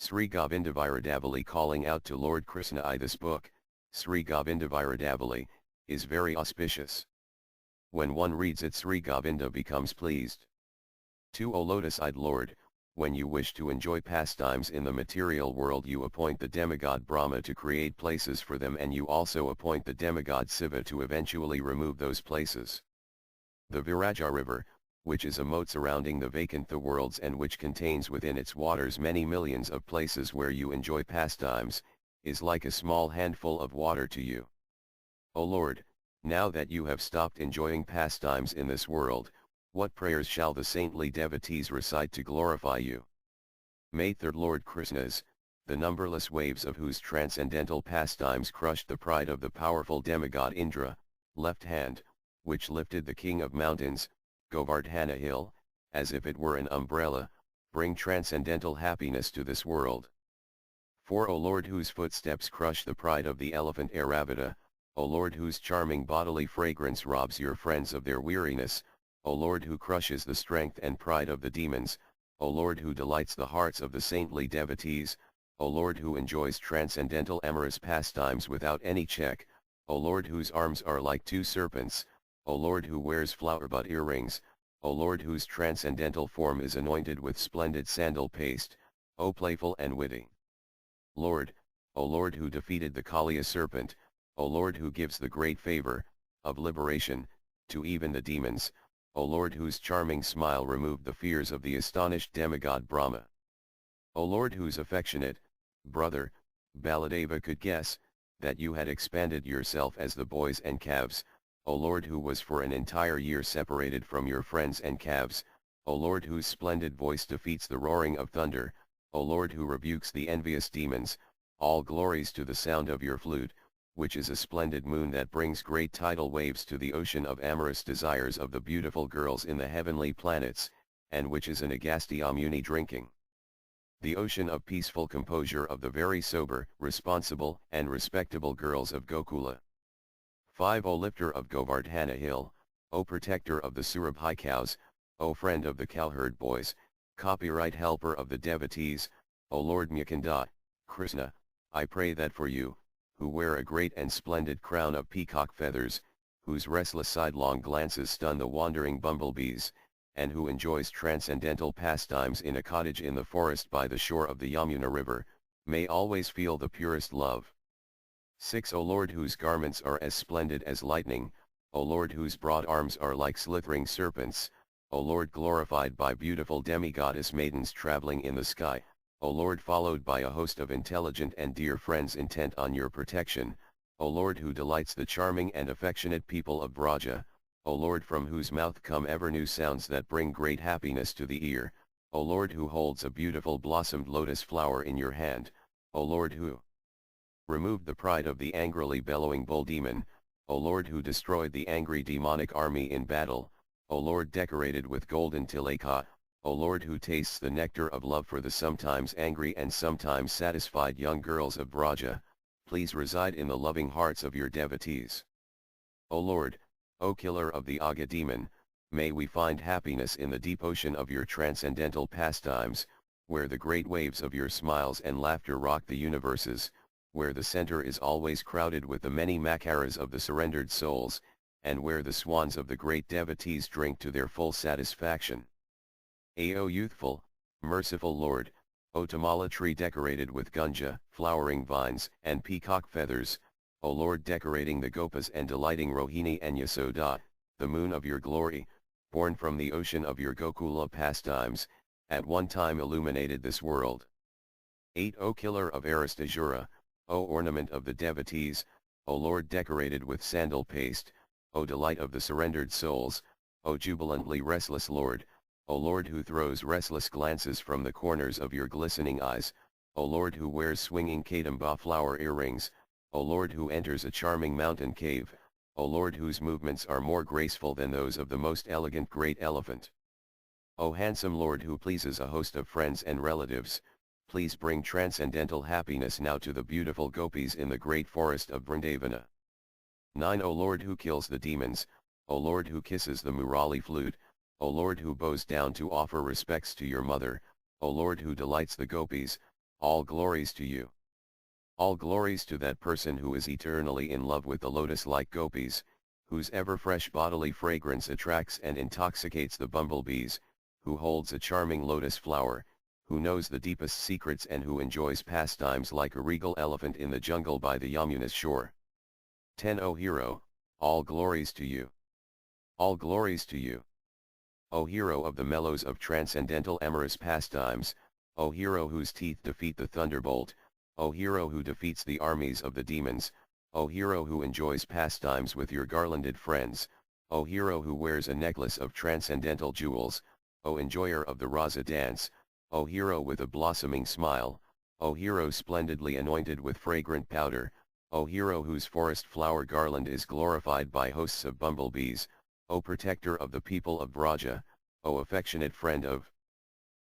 Sri Govinda Virudali calling out to Lord Krishna. This book, Sri Govinda Virudali, is very auspicious. When one reads it, Sri Govinda becomes pleased. 2. O lotus-eyed Lord, when you wish to enjoy pastimes in the material world, you appoint the demigod Brahma to create places for them, and you also appoint the demigod Shiva to eventually remove those places. The Viraja river, which is a moat surrounding the vacant worlds and which contains within its waters many millions of places where you enjoy pastimes, is like a small handful of water to you. O Lord, now that you have stopped enjoying pastimes in this world, what prayers shall the saintly devotees recite to glorify you? May 3rd Lord Krishna's, the numberless waves of whose transcendental pastimes crushed the pride of the powerful demigod Indra, left hand, which lifted the king of mountains, Govardhana hill, as if it were an umbrella, bring transcendental happiness to this world. 4. O Lord, whose footsteps crush the pride of the elephant Airavata, O Lord, whose charming bodily fragrance robs your friends of their weariness, O Lord, who crushes the strength and pride of the demons, O Lord, who delights the hearts of the saintly devotees, O Lord, who enjoys transcendental amorous pastimes without any check, O Lord, whose arms are like two serpents, O Lord, who wears flower-bud earrings, O Lord, whose transcendental form is anointed with splendid sandal paste, O playful and witty Lord, O Lord, who defeated the Kaliya serpent, O Lord, who gives the great favor of liberation to even the demons, O Lord, whose charming smile removed the fears of the astonished demigod Brahma. O Lord, whose affectionate brother Baladeva could guess that you had expanded yourself as the boys and calves, O Lord, who was for an entire year separated from your friends and calves, O Lord, whose splendid voice defeats the roaring of thunder, O Lord, who rebukes the envious demons, all glories to the sound of your flute, which is a splendid moon that brings great tidal waves to the ocean of amorous desires of the beautiful girls in the heavenly planets, and which is an Agastya Muni drinking. The ocean of peaceful composure of the very sober, responsible, and respectable girls of Gokula. 5. O lifter of Govardhana hill, O protector of the Surabhi cows, O friend of the cowherd boys, copyright helper of the devotees, O Lord Mukunda, Krishna, I pray that for you, who wear a great and splendid crown of peacock feathers, whose restless sidelong glances stun the wandering bumblebees, and who enjoys transcendental pastimes in a cottage in the forest by the shore of the Yamuna river, may always feel the purest love. 6. O Lord, whose garments are as splendid as lightning, O Lord, whose broad arms are like slithering serpents, O Lord, glorified by beautiful demigoddess maidens traveling in the sky, O Lord, followed by a host of intelligent and dear friends intent on your protection, O Lord, who delights the charming and affectionate people of Braja, O Lord, from whose mouth come ever new sounds that bring great happiness to the ear, O Lord, who holds a beautiful blossomed lotus flower in your hand, O Lord, who removed the pride of the angrily bellowing bull demon, O Lord, who destroyed the angry demonic army in battle, O Lord, decorated with golden tilaka, O Lord, who tastes the nectar of love for the sometimes angry and sometimes satisfied young girls of Braja, please reside in the loving hearts of your devotees. O Lord, O killer of the Aga demon, may we find happiness in the deep ocean of your transcendental pastimes, where the great waves of your smiles and laughter rock the universes, where the center is always crowded with the many makaras of the surrendered souls, and where the swans of the great devotees drink to their full satisfaction. O youthful, merciful Lord, O tamala tree decorated with gunja, flowering vines, and peacock feathers, O Lord, decorating the gopas and delighting Rohini and Yasoda, the moon of your glory, born from the ocean of your Gokula pastimes, at one time illuminated this world. 8. O killer of Aristajura, O ornament of the devotees, O Lord, decorated with sandal paste, O delight of the surrendered souls, O jubilantly restless Lord, O Lord, who throws restless glances from the corners of your glistening eyes, O Lord, who wears swinging kadamba flower earrings, O Lord, who enters a charming mountain cave, O Lord, whose movements are more graceful than those of the most elegant great elephant. O handsome Lord, who pleases a host of friends and relatives, please bring transcendental happiness now to the beautiful gopis in the great forest of Vrindavana. 9. O Lord, who kills the demons, O Lord, who kisses the Murali flute, O Lord, who bows down to offer respects to your mother, O Lord, who delights the gopis, all glories to you. All glories to that person who is eternally in love with the lotus-like gopis, whose ever-fresh bodily fragrance attracts and intoxicates the bumblebees, who holds a charming lotus flower, who knows the deepest secrets and who enjoys pastimes like a regal elephant in the jungle by the Yamuna's shore. 10 O hero, all glories to you. All glories to you. O hero of the mellows of transcendental amorous pastimes, O hero whose teeth defeat the thunderbolt, O hero who defeats the armies of the demons, O hero who enjoys pastimes with your garlanded friends, O hero who wears a necklace of transcendental jewels, O enjoyer of the rasa dance, O hero with a blossoming smile, O hero splendidly anointed with fragrant powder, O hero whose forest flower garland is glorified by hosts of bumblebees, O protector of the people of Braja, O affectionate friend of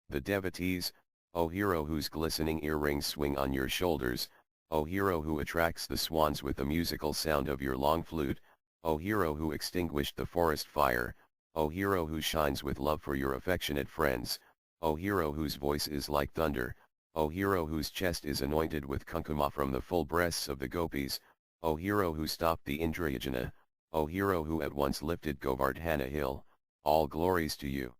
the devotees, O hero whose glistening earrings swing on your shoulders, O hero who attracts the swans with the musical sound of your long flute, O hero who extinguished the forest fire, O hero who shines with love for your affectionate friends, O hero whose voice is like thunder, O hero whose chest is anointed with kunkuma from the full breasts of the gopis, O hero who stopped the Indrayajana, O hero who at once lifted Govardhana hill, all glories to you.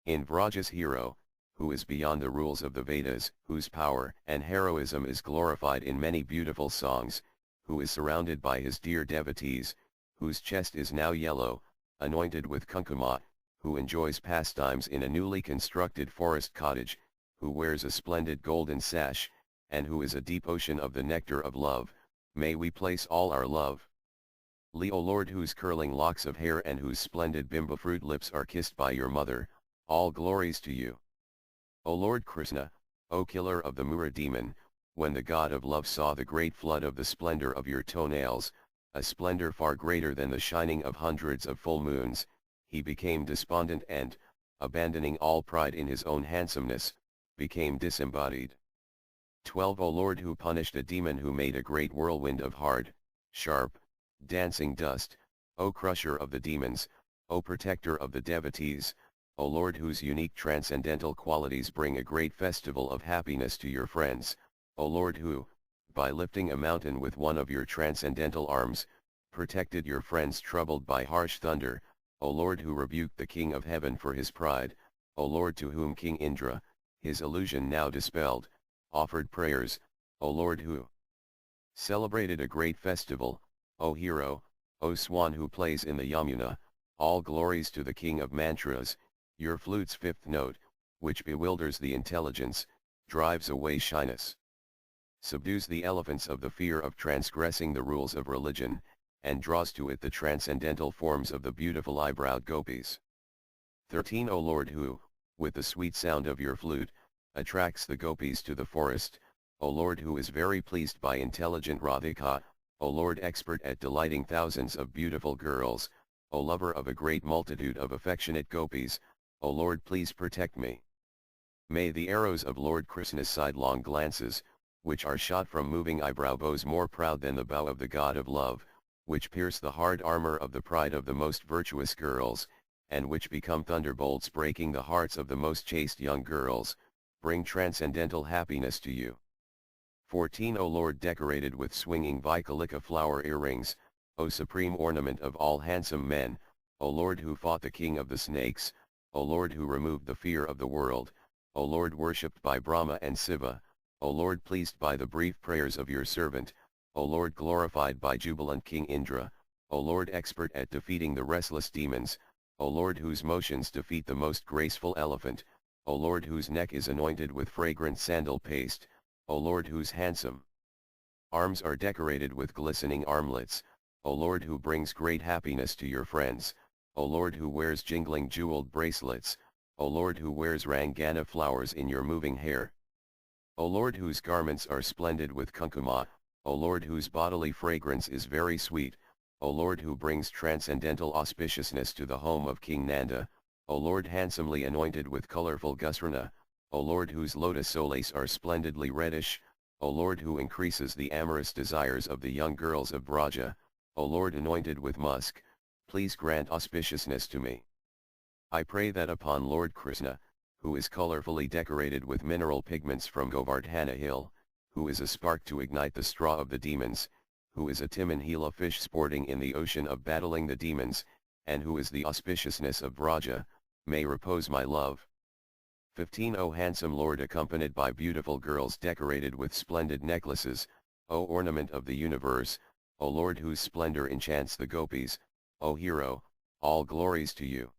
In Vraja's hero, who is beyond the rules of the Vedas, whose power and heroism is glorified in many beautiful songs, who is surrounded by his dear devotees, whose chest is now yellow, anointed with kunkuma, who enjoys pastimes in a newly constructed forest cottage, who wears a splendid golden sash, and who is a deep ocean of the nectar of love, may we place all our love. Li, O Lord, whose curling locks of hair and whose splendid bimba fruit lips are kissed by your mother, all glories to you. O Lord Krishna, O killer of the Mura demon, when the god of love saw the great flood of the splendor of your toenails, a splendor far greater than the shining of hundreds of full moons, he became despondent and, abandoning all pride in his own handsomeness, became disembodied. 12 O Lord, who punished a demon who made a great whirlwind of hard, sharp, dancing dust, O crusher of the demons, O protector of the devotees, O Lord, whose unique transcendental qualities bring a great festival of happiness to your friends, O Lord, who, by lifting a mountain with one of your transcendental arms, protected your friends troubled by harsh thunder, O Lord, who rebuked the King of Heaven for his pride, O Lord, to whom King Indra, his illusion now dispelled, offered prayers, O Lord, who celebrated a great festival, O hero, O swan who plays in the Yamuna, all glories to the King of Mantras, your flute's fifth note, which bewilders the intelligence, drives away shyness, subdues the elephants of the fear of transgressing the rules of religion, and draws to it the transcendental forms of the beautiful eyebrowed gopis. 13 O Lord, who, with the sweet sound of your flute, attracts the gopis to the forest, O Lord, who is very pleased by intelligent Radhika, O Lord, expert at delighting thousands of beautiful girls, O lover of a great multitude of affectionate gopis, O Lord, please protect me. May the arrows of Lord Krishna's sidelong glances, which are shot from moving eyebrow bows more proud than the bow of the god of love, which pierce the hard armor of the pride of the most virtuous girls, and which become thunderbolts breaking the hearts of the most chaste young girls, bring transcendental happiness to you. 14 O Lord, decorated with swinging Vikalika flower earrings, O supreme ornament of all handsome men, O Lord, who fought the king of the snakes, O Lord, who removed the fear of the world, O Lord, worshipped by Brahma and Shiva, O Lord, pleased by the brief prayers of your servant, O Lord, glorified by jubilant King Indra, O Lord, expert at defeating the restless demons, O Lord, whose motions defeat the most graceful elephant, O Lord, whose neck is anointed with fragrant sandal paste, O Lord, whose handsome arms are decorated with glistening armlets, O Lord, who brings great happiness to your friends, O Lord, who wears jingling jeweled bracelets, O Lord, who wears rangana flowers in your moving hair, O Lord, whose garments are splendid with kunkuma, O Lord, whose bodily fragrance is very sweet, O Lord, who brings transcendental auspiciousness to the home of King Nanda, O Lord, handsomely anointed with colorful gusrana, O Lord, whose lotus soles are splendidly reddish, O Lord, who increases the amorous desires of the young girls of Braja, O Lord, anointed with musk, please grant auspiciousness to me. I pray that upon Lord Krishna, who is colorfully decorated with mineral pigments from Govardhana hill, who is a spark to ignite the straw of the demons, who is a Timanhila fish sporting in the ocean of battling the demons, and who is the auspiciousness of Vraja, may repose my love. 15. O handsome lord accompanied by beautiful girls decorated with splendid necklaces, O ornament of the universe, O Lord whose splendor enchants the gopis, O hero, all glories to you.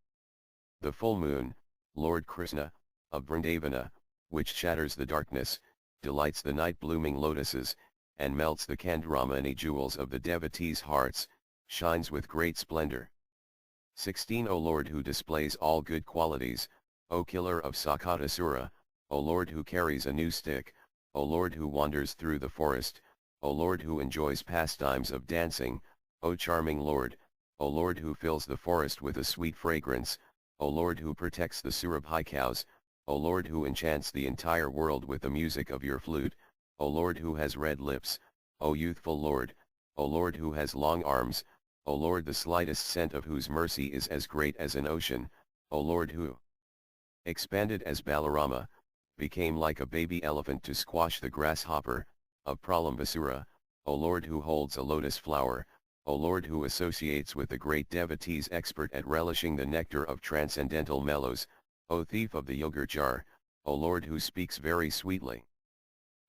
The full moon, Lord Krishna, of Vrindavana, which shatters the darkness, delights the night blooming lotuses, and melts the Candramani jewels of the devotees' hearts, shines with great splendor. 16. O Lord who displays all good qualities, O killer of Sakatasura, O Lord who carries a new stick, O Lord who wanders through the forest, O Lord who enjoys pastimes of dancing, O charming Lord, O Lord who fills the forest with a sweet fragrance, O Lord who protects the Surabhi cows, O Lord who enchants the entire world with the music of your flute, O Lord who has red lips, O youthful Lord, O Lord who has long arms, O Lord the slightest scent of whose mercy is as great as an ocean, O Lord who expanded as Balarama, became like a baby elephant to squash the grasshopper, of Pralambasura, O Lord who holds a lotus flower, O Lord who associates with the great devotees expert at relishing the nectar of transcendental mellows, O thief of the yogurt jar, O Lord who speaks very sweetly.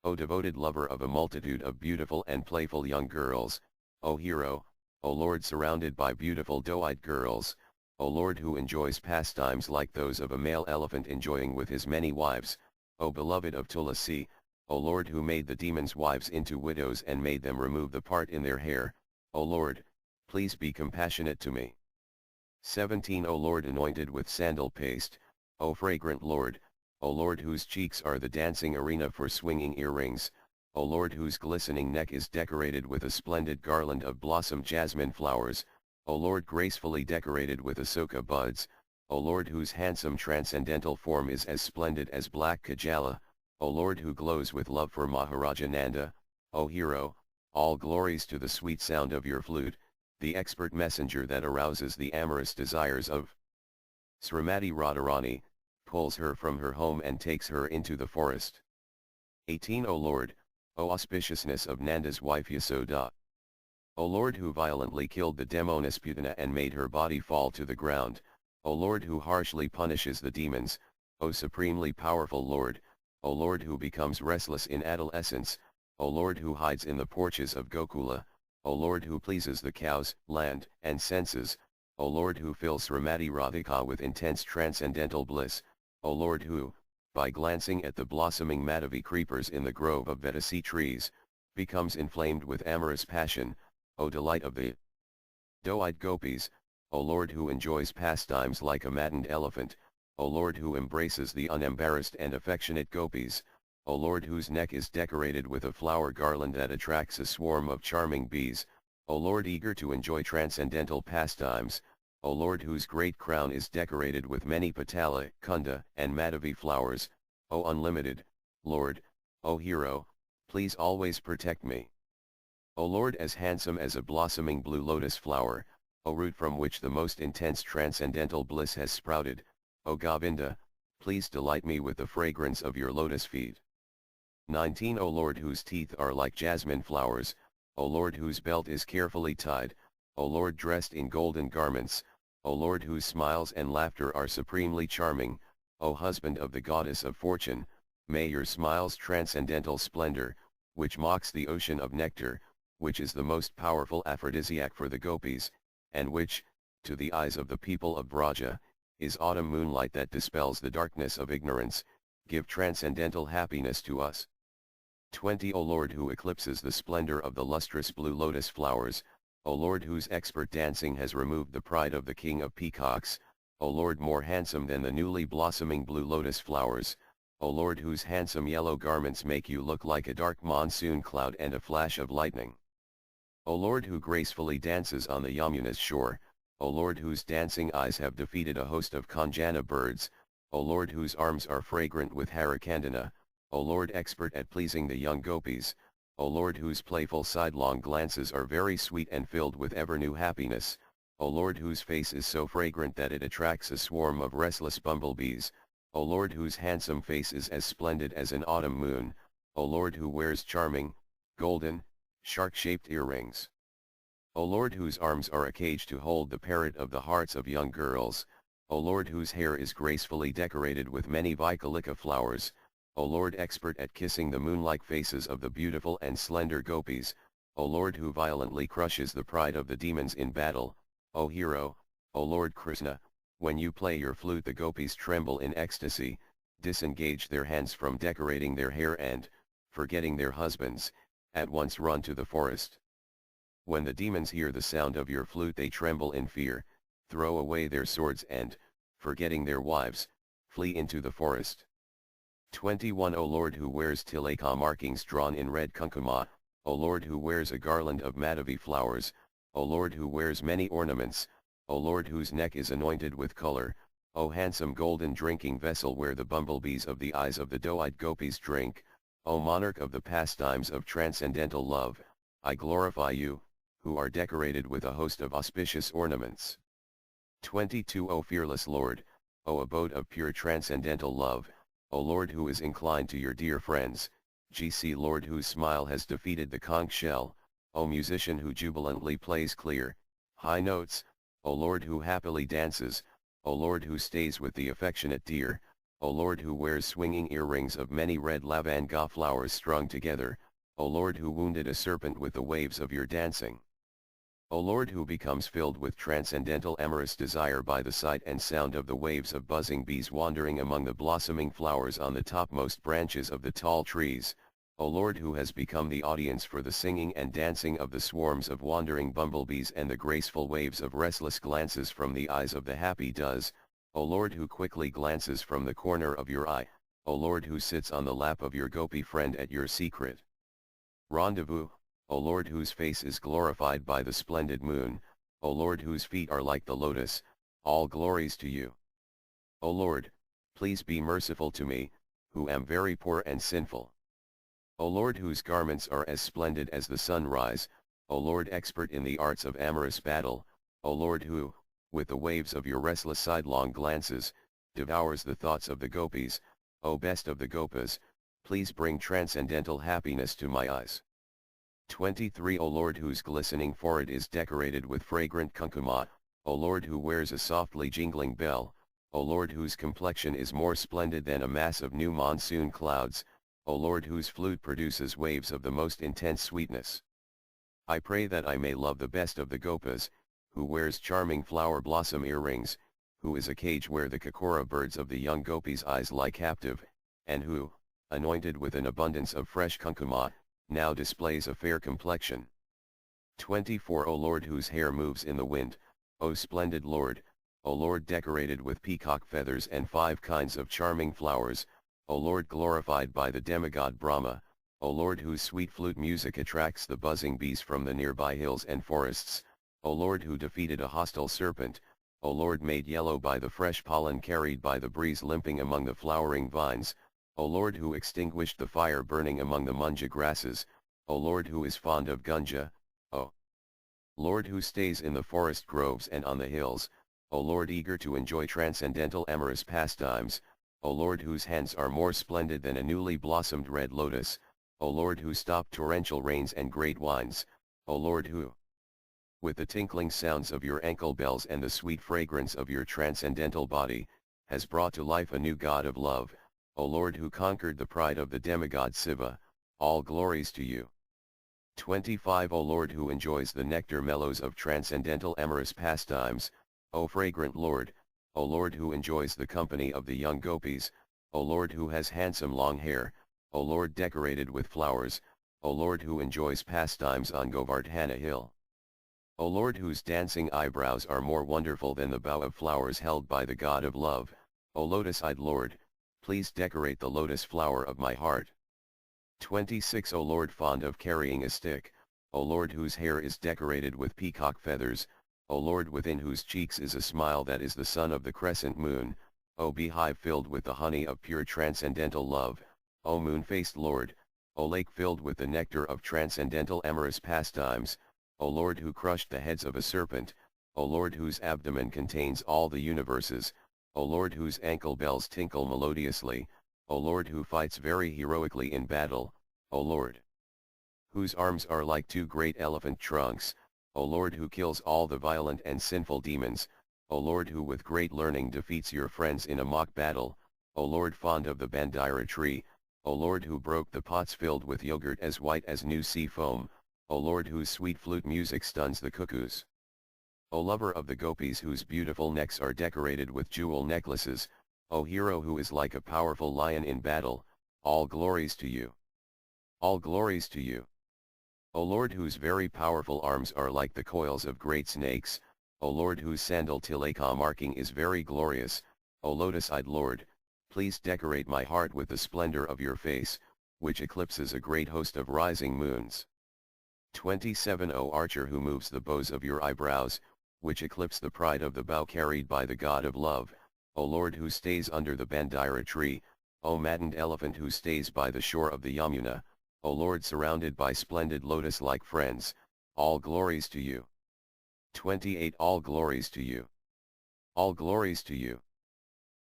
O devoted lover of a multitude of beautiful and playful young girls, O hero, O Lord surrounded by beautiful doe-eyed girls, O Lord who enjoys pastimes like those of a male elephant enjoying with his many wives, O beloved of Tulasi, O Lord who made the demons' wives into widows and made them remove the part in their hair, O Lord, please be compassionate to me. 17. O Lord anointed with sandal paste, O fragrant Lord, O Lord whose cheeks are the dancing arena for swinging earrings, O Lord whose glistening neck is decorated with a splendid garland of blossom jasmine flowers, O Lord gracefully decorated with asoka buds, O Lord whose handsome transcendental form is as splendid as black Kajala, O Lord who glows with love for Maharaja Nanda, O hero, all glories to the sweet sound of your flute, the expert messenger that arouses the amorous desires of Srimati Radharani, pulls her from her home and takes her into the forest. 18. O Lord, O auspiciousness of Nanda's wife Yasoda. O Lord who violently killed the demoness Putana and made her body fall to the ground, O Lord who harshly punishes the demons, O supremely powerful Lord, O Lord who becomes restless in adolescence, O Lord who hides in the porches of Gokula, O Lord who pleases the cows, land, and senses, O Lord who fills Srimati Radhika with intense transcendental bliss, O Lord who, by glancing at the blossoming Madhavi creepers in the grove of Vedasi trees, becomes inflamed with amorous passion, O delight of the doe-eyed gopis, O Lord who enjoys pastimes like a maddened elephant, O Lord who embraces the unembarrassed and affectionate gopis, O Lord whose neck is decorated with a flower garland that attracts a swarm of charming bees, O Lord eager to enjoy transcendental pastimes, O Lord whose great crown is decorated with many patala, kunda, and madhavi flowers, O unlimited, Lord, O hero, please always protect me. O Lord as handsome as a blossoming blue lotus flower, O root from which the most intense transcendental bliss has sprouted, O Govinda, please delight me with the fragrance of your lotus feet. 19. O Lord whose teeth are like jasmine flowers, O Lord whose belt is carefully tied, O Lord dressed in golden garments, O Lord whose smiles and laughter are supremely charming, O husband of the goddess of fortune, may your smile's transcendental splendor, which mocks the ocean of nectar, which is the most powerful aphrodisiac for the gopis, and which, to the eyes of the people of Braja, is autumn moonlight that dispels the darkness of ignorance, give transcendental happiness to us. 20. O Lord who eclipses the splendor of the lustrous blue lotus flowers, O Lord whose expert dancing has removed the pride of the king of peacocks, O Lord more handsome than the newly blossoming blue lotus flowers, O Lord whose handsome yellow garments make you look like a dark monsoon cloud and a flash of lightning. O Lord who gracefully dances on the Yamuna's shore, O Lord whose dancing eyes have defeated a host of Kanjana birds, O Lord whose arms are fragrant with Harakandana, O Lord expert at pleasing the young gopis, O Lord whose playful sidelong glances are very sweet and filled with ever-new happiness, O Lord whose face is so fragrant that it attracts a swarm of restless bumblebees, O Lord whose handsome face is as splendid as an autumn moon, O Lord who wears charming, golden, shark-shaped earrings. O Lord whose arms are a cage to hold the parrot of the hearts of young girls, O Lord whose hair is gracefully decorated with many vicolica flowers, O Lord expert at kissing the moon-like faces of the beautiful and slender gopis, O Lord who violently crushes the pride of the demons in battle, O hero, O Lord Krishna, when you play your flute the gopis tremble in ecstasy, disengage their hands from decorating their hair and, forgetting their husbands, at once run to the forest. When the demons hear the sound of your flute they tremble in fear, throw away their swords and, forgetting their wives, flee into the forest. 21 O Lord who wears tilaka markings drawn in red kunkuma, O Lord who wears a garland of Madhavi flowers, O Lord who wears many ornaments, O Lord whose neck is anointed with color, O handsome golden drinking vessel where the bumblebees of the eyes of the doe-eyed gopis drink, O monarch of the pastimes of transcendental love, I glorify you, who are decorated with a host of auspicious ornaments. 22 O fearless Lord, O abode of pure transcendental love, O Lord who is inclined to your dear friends, GC Lord whose smile has defeated the conch shell, O musician who jubilantly plays clear, high notes, O Lord who happily dances, O Lord who stays with the affectionate deer, O Lord who wears swinging earrings of many red lavanga flowers strung together, O Lord who wounded a serpent with the waves of your dancing. O Lord who becomes filled with transcendental amorous desire by the sight and sound of the waves of buzzing bees wandering among the blossoming flowers on the topmost branches of the tall trees, O Lord who has become the audience for the singing and dancing of the swarms of wandering bumblebees and the graceful waves of restless glances from the eyes of the happy does, O Lord who quickly glances from the corner of your eye, O Lord who sits on the lap of your gopi friend at your secret rendezvous, O Lord whose face is glorified by the splendid moon, O Lord whose feet are like the lotus, all glories to you. O Lord, please be merciful to me, who am very poor and sinful. O Lord whose garments are as splendid as the sunrise, O Lord expert in the arts of amorous battle, O Lord who, with the waves of your restless sidelong glances, devours the thoughts of the gopis, O best of the gopas, please bring transcendental happiness to my eyes. 23 O Lord whose glistening forehead is decorated with fragrant kunkuma, O Lord who wears a softly jingling bell, O Lord whose complexion is more splendid than a mass of new monsoon clouds, O Lord whose flute produces waves of the most intense sweetness. I pray that I may love the best of the gopas, who wears charming flower blossom earrings, who is a cage where the kakora birds of the young gopis' eyes lie captive, and who, anointed with an abundance of fresh kunkuma, now displays a fair complexion. 24 O Lord whose hair moves in the wind, O splendid Lord, O Lord decorated with peacock feathers and 5 kinds of charming flowers, O Lord glorified by the demigod Brahma, O Lord whose sweet flute music attracts the buzzing bees from the nearby hills and forests, O Lord who defeated a hostile serpent, O Lord made yellow by the fresh pollen carried by the breeze limping among the flowering vines, O Lord who extinguished the fire burning among the munja grasses, O Lord who is fond of gunja, O Lord who stays in the forest groves and on the hills, O Lord eager to enjoy transcendental amorous pastimes, O Lord whose hands are more splendid than a newly blossomed red lotus, O Lord who stopped torrential rains and great winds, O Lord who, with the tinkling sounds of your ankle bells and the sweet fragrance of your transcendental body, has brought to life a new God of love, O Lord who conquered the pride of the demigod Siva, all glories to you. 25 O Lord who enjoys the nectar mellows of transcendental amorous pastimes, O fragrant Lord, O Lord who enjoys the company of the young gopis, O Lord who has handsome long hair, O Lord decorated with flowers, O Lord who enjoys pastimes on Govardhana hill. O Lord whose dancing eyebrows are more wonderful than the bough of flowers held by the God of love, O lotus-eyed Lord, please decorate the lotus flower of my heart. 26 O Lord fond of carrying a stick, O Lord whose hair is decorated with peacock feathers, O Lord within whose cheeks is a smile that is the sun of the crescent moon, O beehive filled with the honey of pure transcendental love, O moon-faced Lord, O lake filled with the nectar of transcendental amorous pastimes, O Lord who crushed the heads of a serpent, O Lord whose abdomen contains all the universes, O Lord whose ankle bells tinkle melodiously, O Lord who fights very heroically in battle, O Lord whose arms are like two great elephant trunks, O Lord who kills all the violent and sinful demons, O Lord who with great learning defeats your friends in a mock battle, O Lord fond of the bandira tree, O Lord who broke the pots filled with yogurt as white as new sea foam, O Lord whose sweet flute music stuns the cuckoos. O lover of the gopis whose beautiful necks are decorated with jewel necklaces, O hero who is like a powerful lion in battle, all glories to you. All glories to you. O Lord whose very powerful arms are like the coils of great snakes, O Lord whose sandal tilaka marking is very glorious, O lotus-eyed Lord, please decorate my heart with the splendor of your face, which eclipses a great host of rising moons. 27 O archer who moves the bows of your eyebrows, which eclipse the pride of the bow carried by the god of love, O Lord who stays under the bandira tree, O maddened elephant who stays by the shore of the Yamuna, O Lord surrounded by splendid lotus-like friends, all glories to you. 28 All glories to you. All glories to you.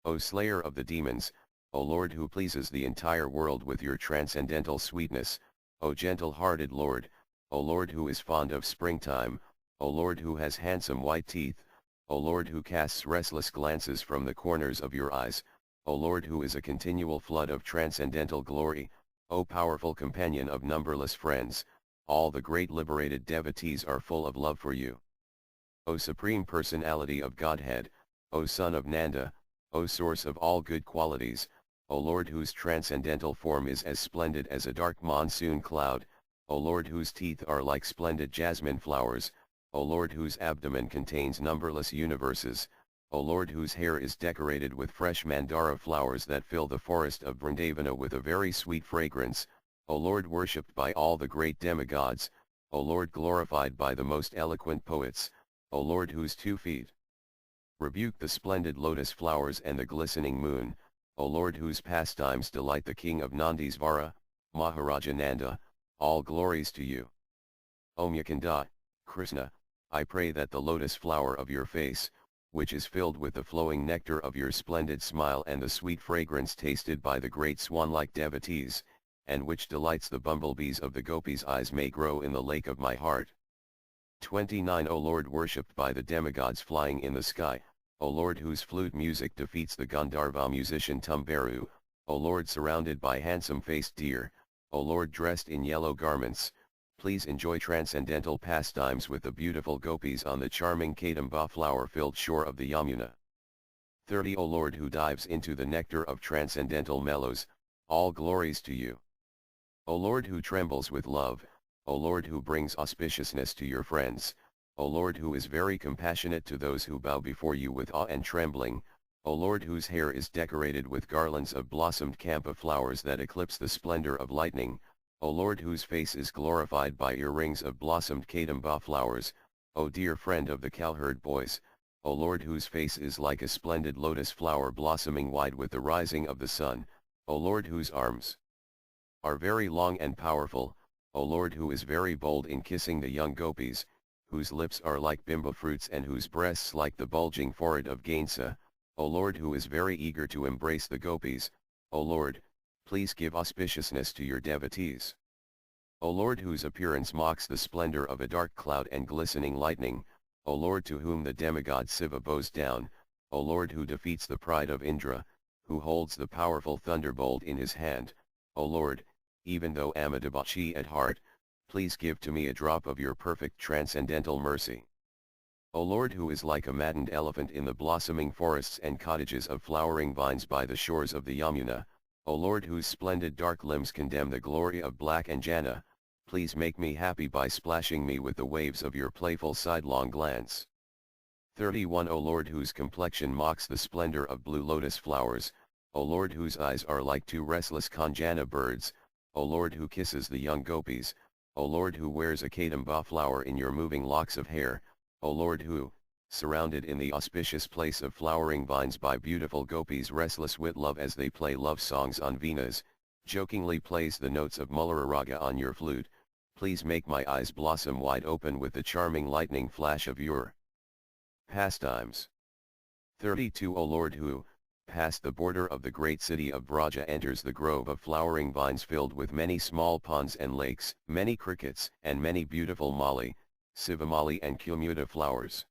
O slayer of the demons, O Lord who pleases the entire world with your transcendental sweetness, O gentle-hearted Lord, O Lord who is fond of springtime, O Lord who has handsome white teeth, O Lord who casts restless glances from the corners of your eyes, O Lord who is a continual flood of transcendental glory, O powerful companion of numberless friends, all the great liberated devotees are full of love for you. O Supreme Personality of Godhead, O Son of Nanda, O source of all good qualities, O Lord whose transcendental form is as splendid as a dark monsoon cloud, O Lord whose teeth are like splendid jasmine flowers, O Lord whose abdomen contains numberless universes, O Lord whose hair is decorated with fresh mandara flowers that fill the forest of Vrindavana with a very sweet fragrance, O Lord worshipped by all the great demigods, O Lord glorified by the most eloquent poets, O Lord whose 2 feet rebuke the splendid lotus flowers and the glistening moon, O Lord whose pastimes delight the king of Nandisvara, Maharaja Nanda, all glories to you. O Mukunda, Krishna, I pray that the lotus flower of your face, which is filled with the flowing nectar of your splendid smile and the sweet fragrance tasted by the great swan-like devotees, and which delights the bumblebees of the gopis' eyes may grow in the lake of my heart. 29 O Lord worshipped by the demigods flying in the sky, O Lord whose flute music defeats the Gandharva musician Tumberu, O Lord surrounded by handsome-faced deer, O Lord dressed in yellow garments, please enjoy transcendental pastimes with the beautiful gopis on the charming Kadamba flower-filled shore of the Yamuna. 30 O Lord who dives into the nectar of transcendental mellows, all glories to you. O Lord who trembles with love, O Lord who brings auspiciousness to your friends, O Lord who is very compassionate to those who bow before you with awe and trembling, O Lord whose hair is decorated with garlands of blossomed campa flowers that eclipse the splendor of lightning, O Lord whose face is glorified by earrings of blossomed kadamba flowers, O dear friend of the cowherd boys, O Lord whose face is like a splendid lotus flower blossoming wide with the rising of the sun, O Lord whose arms are very long and powerful, O Lord who is very bold in kissing the young gopis, whose lips are like bimba fruits and whose breasts like the bulging forehead of Gainsa, O Lord who is very eager to embrace the gopis, O Lord, please give auspiciousness to your devotees. O Lord whose appearance mocks the splendor of a dark cloud and glistening lightning, O Lord to whom the demigod Siva bows down, O Lord who defeats the pride of Indra, who holds the powerful thunderbolt in his hand, O Lord, even though Amitabhachi at heart, please give to me a drop of your perfect transcendental mercy. O Lord who is like a maddened elephant in the blossoming forests and cottages of flowering vines by the shores of the Yamuna, O Lord whose splendid dark limbs condemn the glory of black Anjana, please make me happy by splashing me with the waves of your playful sidelong glance. 31 O Lord whose complexion mocks the splendor of blue lotus flowers, O Lord whose eyes are like 2 restless Kanjana birds, O Lord who kisses the young gopis, O Lord who wears a kadamba flower in your moving locks of hair, O Lord who, surrounded in the auspicious place of flowering vines by beautiful gopis restless with love as they play love songs on venas, jokingly plays the notes of Mulararaga on your flute, please make my eyes blossom wide open with the charming lightning flash of your pastimes. 32 O Lord who, past the border of the great city of Braja enters the grove of flowering vines filled with many small ponds and lakes, many crickets and many beautiful mali, sivamali and kumuta flowers.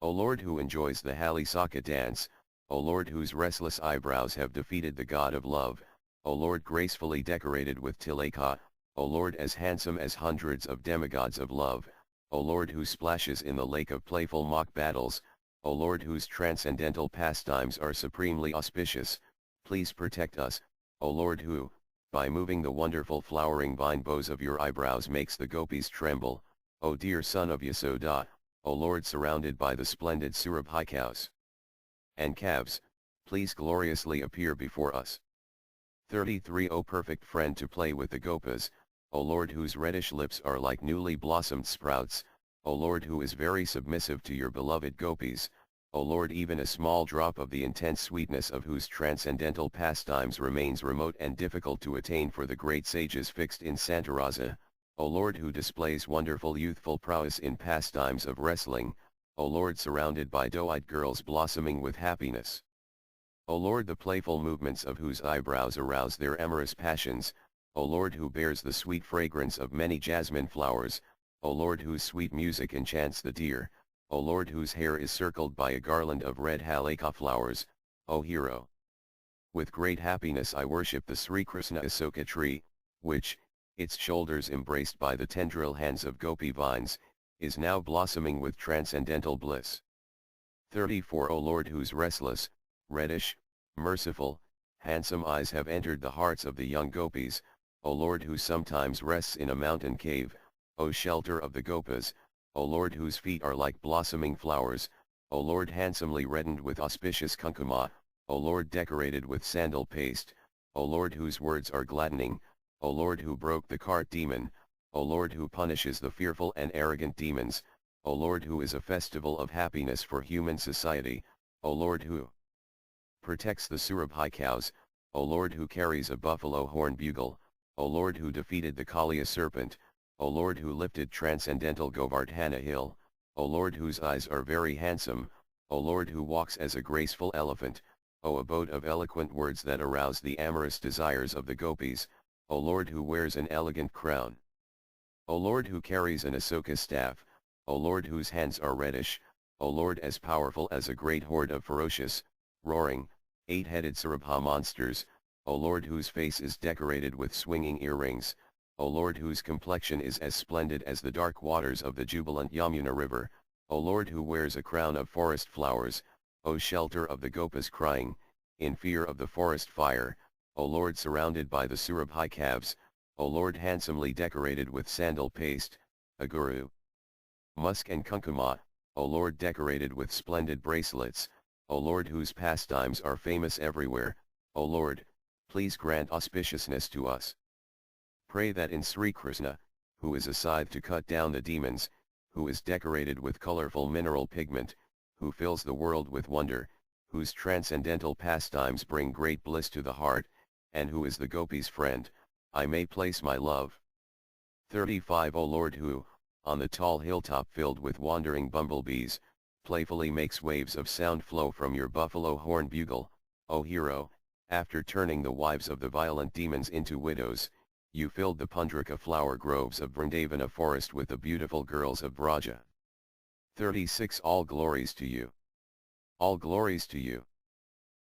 O Lord who enjoys the Halisaka dance, O Lord whose restless eyebrows have defeated the god of love, O Lord gracefully decorated with tilaka, O Lord as handsome as hundreds of demigods of love, O Lord who splashes in the lake of playful mock battles, O Lord whose transcendental pastimes are supremely auspicious, please protect us, O Lord who, by moving the wonderful flowering vine bows of your eyebrows makes the gopis tremble, O dear son of Yasoda, O Lord surrounded by the splendid Surabhi cows and calves, please gloriously appear before us. 33 O perfect friend to play with the gopas, O Lord whose reddish lips are like newly blossomed sprouts, O Lord who is very submissive to your beloved gopis, O Lord even a small drop of the intense sweetness of whose transcendental pastimes remains remote and difficult to attain for the great sages fixed in Santarasa, O Lord who displays wonderful youthful prowess in pastimes of wrestling, O Lord surrounded by doe-eyed girls blossoming with happiness. O Lord the playful movements of whose eyebrows arouse their amorous passions, O Lord who bears the sweet fragrance of many jasmine flowers, O Lord whose sweet music enchants the deer, O Lord whose hair is circled by a garland of red halaka flowers, O hero. With great happiness I worship the Sri Krishna Asoka tree, which, its shoulders embraced by the tendril hands of gopi vines, is now blossoming with transcendental bliss. 34 O Lord whose restless, reddish, merciful, handsome eyes have entered the hearts of the young gopis, O Lord who sometimes rests in a mountain cave, O shelter of the gopas, O Lord whose feet are like blossoming flowers, O Lord handsomely reddened with auspicious kunkuma, O Lord decorated with sandal paste, O Lord whose words are gladdening, O Lord who broke the cart demon, O Lord who punishes the fearful and arrogant demons, O Lord who is a festival of happiness for human society, O Lord who protects the Surabhi cows, O Lord who carries a buffalo horn bugle, O Lord who defeated the Kaliya serpent, O Lord who lifted transcendental Govardhana hill, O Lord whose eyes are very handsome, O Lord who walks as a graceful elephant, O abode of eloquent words that arouse the amorous desires of the gopis, O Lord who wears an elegant crown. O Lord who carries an Asoka staff, O Lord whose hands are reddish, O Lord as powerful as a great horde of ferocious, roaring, eight-headed Surabha monsters, O Lord whose face is decorated with swinging earrings, O Lord whose complexion is as splendid as the dark waters of the jubilant Yamuna river, O Lord who wears a crown of forest flowers, O shelter of the gopas crying, in fear of the forest fire, O Lord surrounded by the Surabhi calves, O Lord handsomely decorated with sandal paste, aguru, musk and kunkuma, O Lord decorated with splendid bracelets, O Lord whose pastimes are famous everywhere, O Lord, please grant auspiciousness to us. Pray that in Sri Krishna, who is a scythe to cut down the demons, who is decorated with colorful mineral pigment, who fills the world with wonder, whose transcendental pastimes bring great bliss to the heart, and who is the gopis' friend, I may place my love. 35 O Lord who, on the tall hilltop filled with wandering bumblebees, playfully makes waves of sound flow from your buffalo horn bugle, O hero, after turning the wives of the violent demons into widows, you filled the Pundraka flower groves of Vrindavana forest with the beautiful girls of Braja. 36 All glories to you. All glories to you.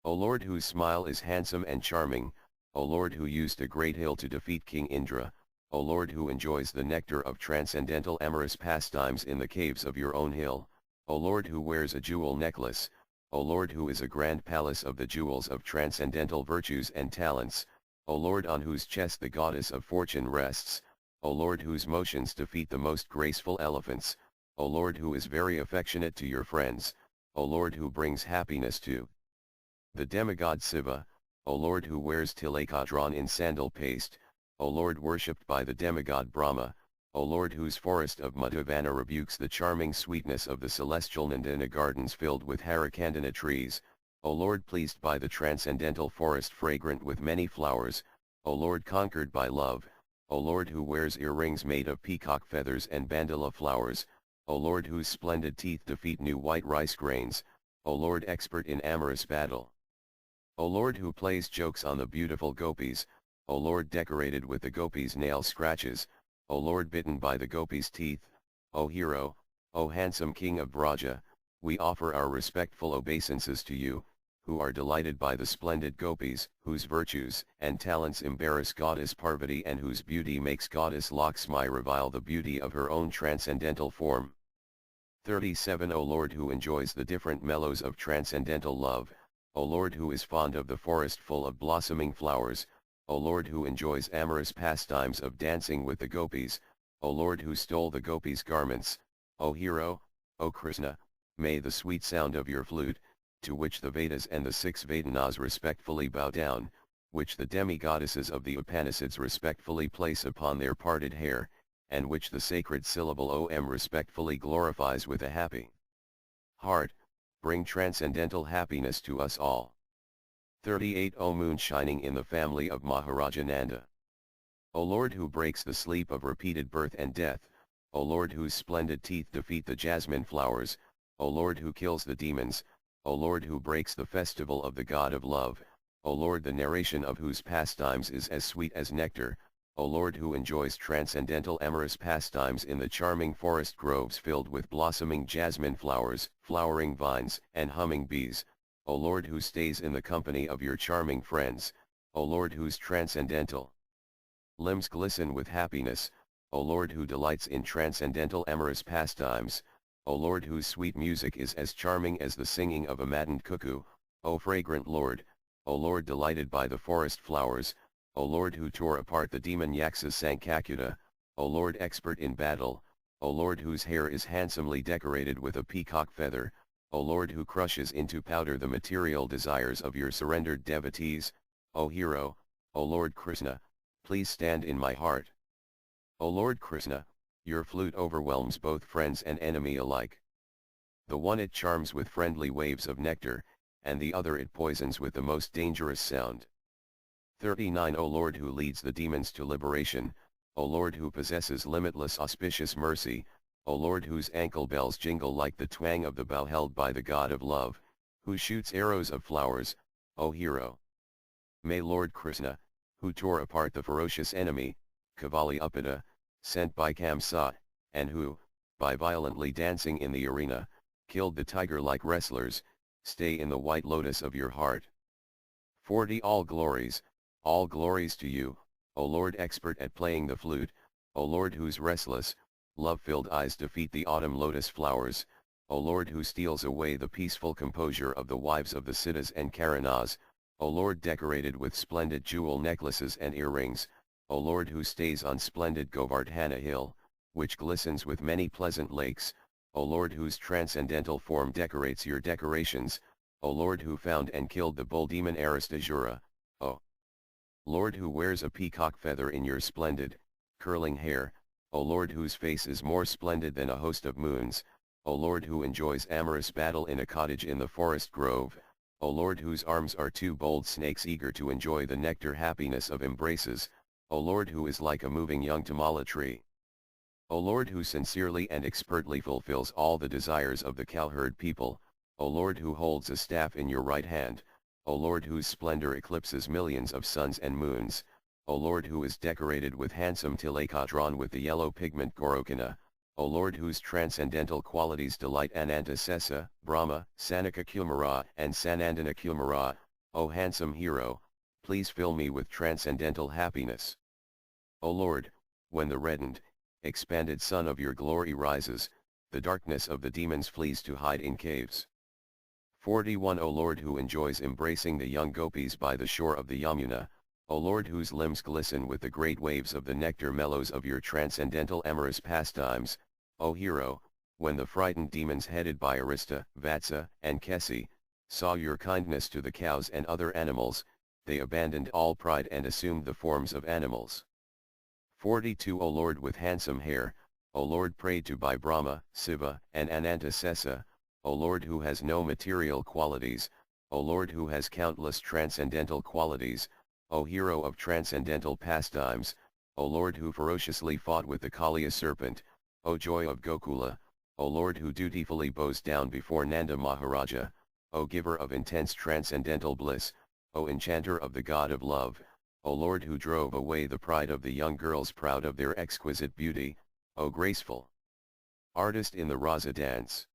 O Lord whose smile is handsome and charming, O Lord who used a great hill to defeat King Indra, O Lord who enjoys the nectar of transcendental amorous pastimes in the caves of your own hill, O Lord who wears a jewel necklace, O Lord who is a grand palace of the jewels of transcendental virtues and talents, O Lord on whose chest the goddess of fortune rests, O Lord whose motions defeat the most graceful elephants, O Lord who is very affectionate to your friends, O Lord who brings happiness to the demigod Siva, O Lord who wears tilaka drawn in sandal paste, O Lord worshipped by the demigod Brahma, O Lord whose forest of Madhavana rebukes the charming sweetness of the celestial Nandana gardens filled with Harakandana trees, O Lord pleased by the transcendental forest fragrant with many flowers, O Lord conquered by love, O Lord who wears earrings made of peacock feathers and bandala flowers, O Lord whose splendid teeth defeat new white rice grains, O Lord expert in amorous battle. O Lord who plays jokes on the beautiful gopis, O Lord decorated with the gopis' nail scratches, O Lord bitten by the gopis' teeth, O hero, O handsome king of Braja, we offer our respectful obeisances to you, who are delighted by the splendid gopis, whose virtues and talents embarrass goddess Parvati and whose beauty makes goddess Lakshmi revile the beauty of her own transcendental form. 37 O Lord who enjoys the different mellows of transcendental love, O Lord who is fond of the forest full of blossoming flowers, O Lord who enjoys amorous pastimes of dancing with the gopis, O Lord who stole the gopis' garments, O hero, O Krishna, may the sweet sound of your flute, to which the Vedas and the 6 Vedanas respectfully bow down, which the demi-goddesses of the Upanishads respectfully place upon their parted hair, and which the sacred syllable Om respectfully glorifies with a happy heart, bring transcendental happiness to us all. 38 O moon shining in the family of Maharaja Nanda. O Lord who breaks the sleep of repeated birth and death, O Lord whose splendid teeth defeat the jasmine flowers, O Lord who kills the demons, O Lord who breaks the festival of the God of love, O Lord the narration of whose pastimes is as sweet as nectar, O Lord who enjoys transcendental amorous pastimes in the charming forest groves filled with blossoming jasmine flowers, flowering vines, and humming bees, O Lord who stays in the company of your charming friends, O Lord whose transcendental limbs glisten with happiness, O Lord who delights in transcendental amorous pastimes, O Lord whose sweet music is as charming as the singing of a maddened cuckoo, O fragrant Lord, O Lord delighted by the forest flowers, O Lord who tore apart the demon Yaksa Sankakuta, O Lord expert in battle, O Lord whose hair is handsomely decorated with a peacock feather, O Lord who crushes into powder the material desires of your surrendered devotees, O hero, O Lord Krishna, please stand in my heart. O Lord Krishna, your flute overwhelms both friends and enemy alike. The one it charms with friendly waves of nectar, and the other it poisons with the most dangerous sound. 39 O Lord who leads the demons to liberation, O Lord who possesses limitless auspicious mercy, O Lord whose ankle bells jingle like the twang of the bow held by the God of love, who shoots arrows of flowers, O hero. May Lord Krishna, who tore apart the ferocious enemy, Kavali Uppada, sent by Kamsa, and who, by violently dancing in the arena, killed the tiger like wrestlers, stay in the white lotus of your heart. 40 All glories to you, O Lord expert at playing the flute, O Lord whose restless, love-filled eyes defeat the autumn lotus flowers, O Lord who steals away the peaceful composure of the wives of the Siddhas and Karanas, O Lord decorated with splendid jewel necklaces and earrings, O Lord who stays on splendid Govardhana hill, which glistens with many pleasant lakes, O Lord whose transcendental form decorates your decorations, O Lord who found and killed the bull demon Aristajura, O Lord who wears a peacock feather in your splendid, curling hair, O Lord whose face is more splendid than a host of moons, O Lord who enjoys amorous battle in a cottage in the forest grove, O Lord whose arms are two bold snakes eager to enjoy the nectar happiness of embraces, O Lord who is like a moving young tamala tree. O Lord who sincerely and expertly fulfills all the desires of the cowherd people, O Lord who holds a staff in your right hand, O Lord whose splendor eclipses millions of suns and moons, O Lord who is decorated with handsome tilaka drawn with the yellow pigment Gorokana, O Lord whose transcendental qualities delight Anantasesa, Brahma, Sanaka Kumara and Sanandana Kumara, O handsome hero, please fill me with transcendental happiness. O Lord, when the reddened, expanded sun of your glory rises, the darkness of the demons flees to hide in caves. 41 O Lord who enjoys embracing the young gopis by the shore of the Yamuna, O Lord whose limbs glisten with the great waves of the nectar mellows of your transcendental amorous pastimes, O hero, when the frightened demons headed by Arista, Vatsa, and Kesi, saw your kindness to the cows and other animals, they abandoned all pride and assumed the forms of animals. 42 O Lord with handsome hair, O Lord prayed to by Brahma, Siva, and Anantasesa, O Lord who has no material qualities, O Lord who has countless transcendental qualities, O hero of transcendental pastimes, O Lord who ferociously fought with the Kaliya serpent, O joy of Gokula, O Lord who dutifully bows down before Nanda Maharaja, O giver of intense transcendental bliss, O enchanter of the god of love, O Lord who drove away the pride of the young girls proud of their exquisite beauty, O graceful artist in the Rasa dance.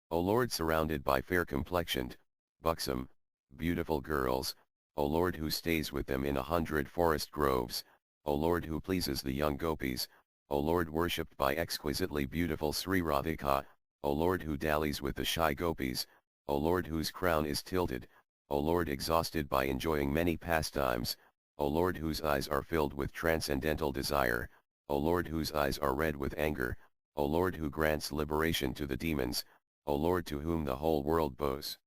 O Lord surrounded by fair-complexioned, buxom, beautiful girls, O Lord who stays with them in 100 forest groves, O Lord who pleases the young gopis, O Lord worshipped by exquisitely beautiful Sri Radhika, O Lord who dallies with the shy gopis, O Lord whose crown is tilted, O Lord exhausted by enjoying many pastimes, O Lord whose eyes are filled with transcendental desire, O Lord whose eyes are red with anger, O Lord who grants liberation to the demons, O Lord to whom the whole world bows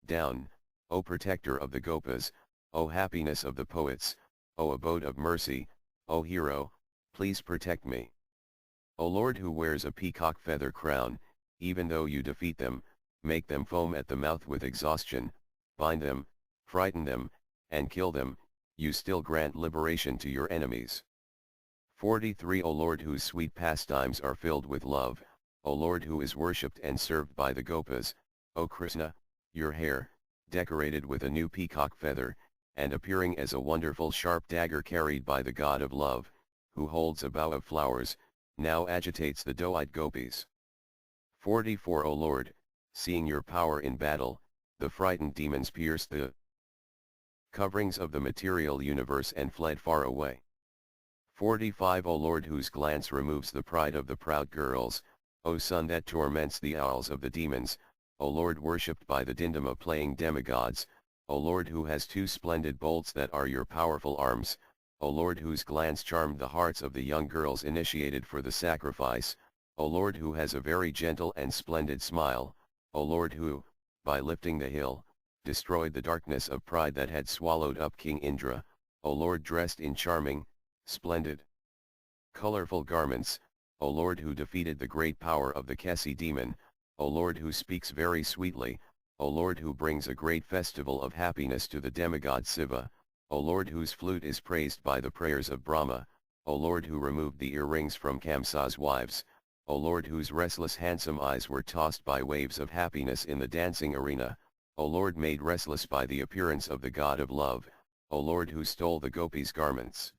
down, O protector of the gopas, O happiness of the poets, O abode of mercy, O hero, please protect me. O Lord who wears a peacock feather crown, even though you defeat them, make them foam at the mouth with exhaustion, bind them, frighten them, and kill them, you still grant liberation to your enemies. 43 O Lord whose sweet pastimes are filled with love, O Lord who is worshipped and served by the gopas, O Krishna, your hair, decorated with a new peacock feather, and appearing as a wonderful sharp dagger carried by the god of love, who holds a bough of flowers, now agitates the doe-eyed gopis. 44 O Lord, seeing your power in battle, the frightened demons pierced the coverings of the material universe and fled far away. 45 O Lord whose glance removes the pride of the proud girls, O sun that torments the owls of the demons, O Lord worshipped by the Dindama playing demigods, O Lord who has two splendid bolts that are your powerful arms, O Lord whose glance charmed the hearts of the young girls initiated for the sacrifice, O Lord who has a very gentle and splendid smile, O Lord who, by lifting the hill, destroyed the darkness of pride that had swallowed up King Indra, O Lord dressed in charming, splendid, colorful garments, O Lord who defeated the great power of the Kesi demon, O Lord who speaks very sweetly, O Lord who brings a great festival of happiness to the demigod Siva, O Lord whose flute is praised by the prayers of Brahma, O Lord who removed the earrings from Kamsa's wives, O Lord whose restless handsome eyes were tossed by waves of happiness in the dancing arena, O Lord made restless by the appearance of the god of love, O Lord who stole the gopis' garments.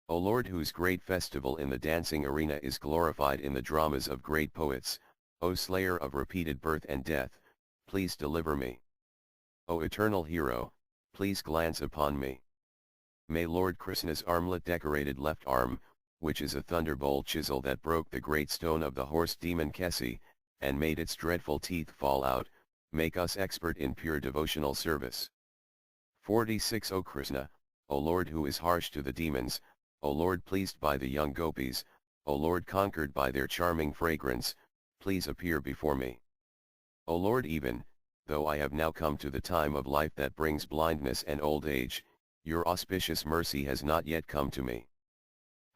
O Lord whose great festival in the dancing arena is glorified in the dramas of great poets, O slayer of repeated birth and death, please deliver me. O eternal hero, please glance upon me. May Lord Krishna's armlet decorated left arm, which is a thunderbolt chisel that broke the great stone of the horse demon Kesi, and made its dreadful teeth fall out, make us expert in pure devotional service. 46 O Krishna, O Lord who is harsh to the demons, O Lord pleased by the young gopis, O Lord conquered by their charming fragrance, please appear before me. O Lord, even though I have now come to the time of life that brings blindness and old age, your auspicious mercy has not yet come to me.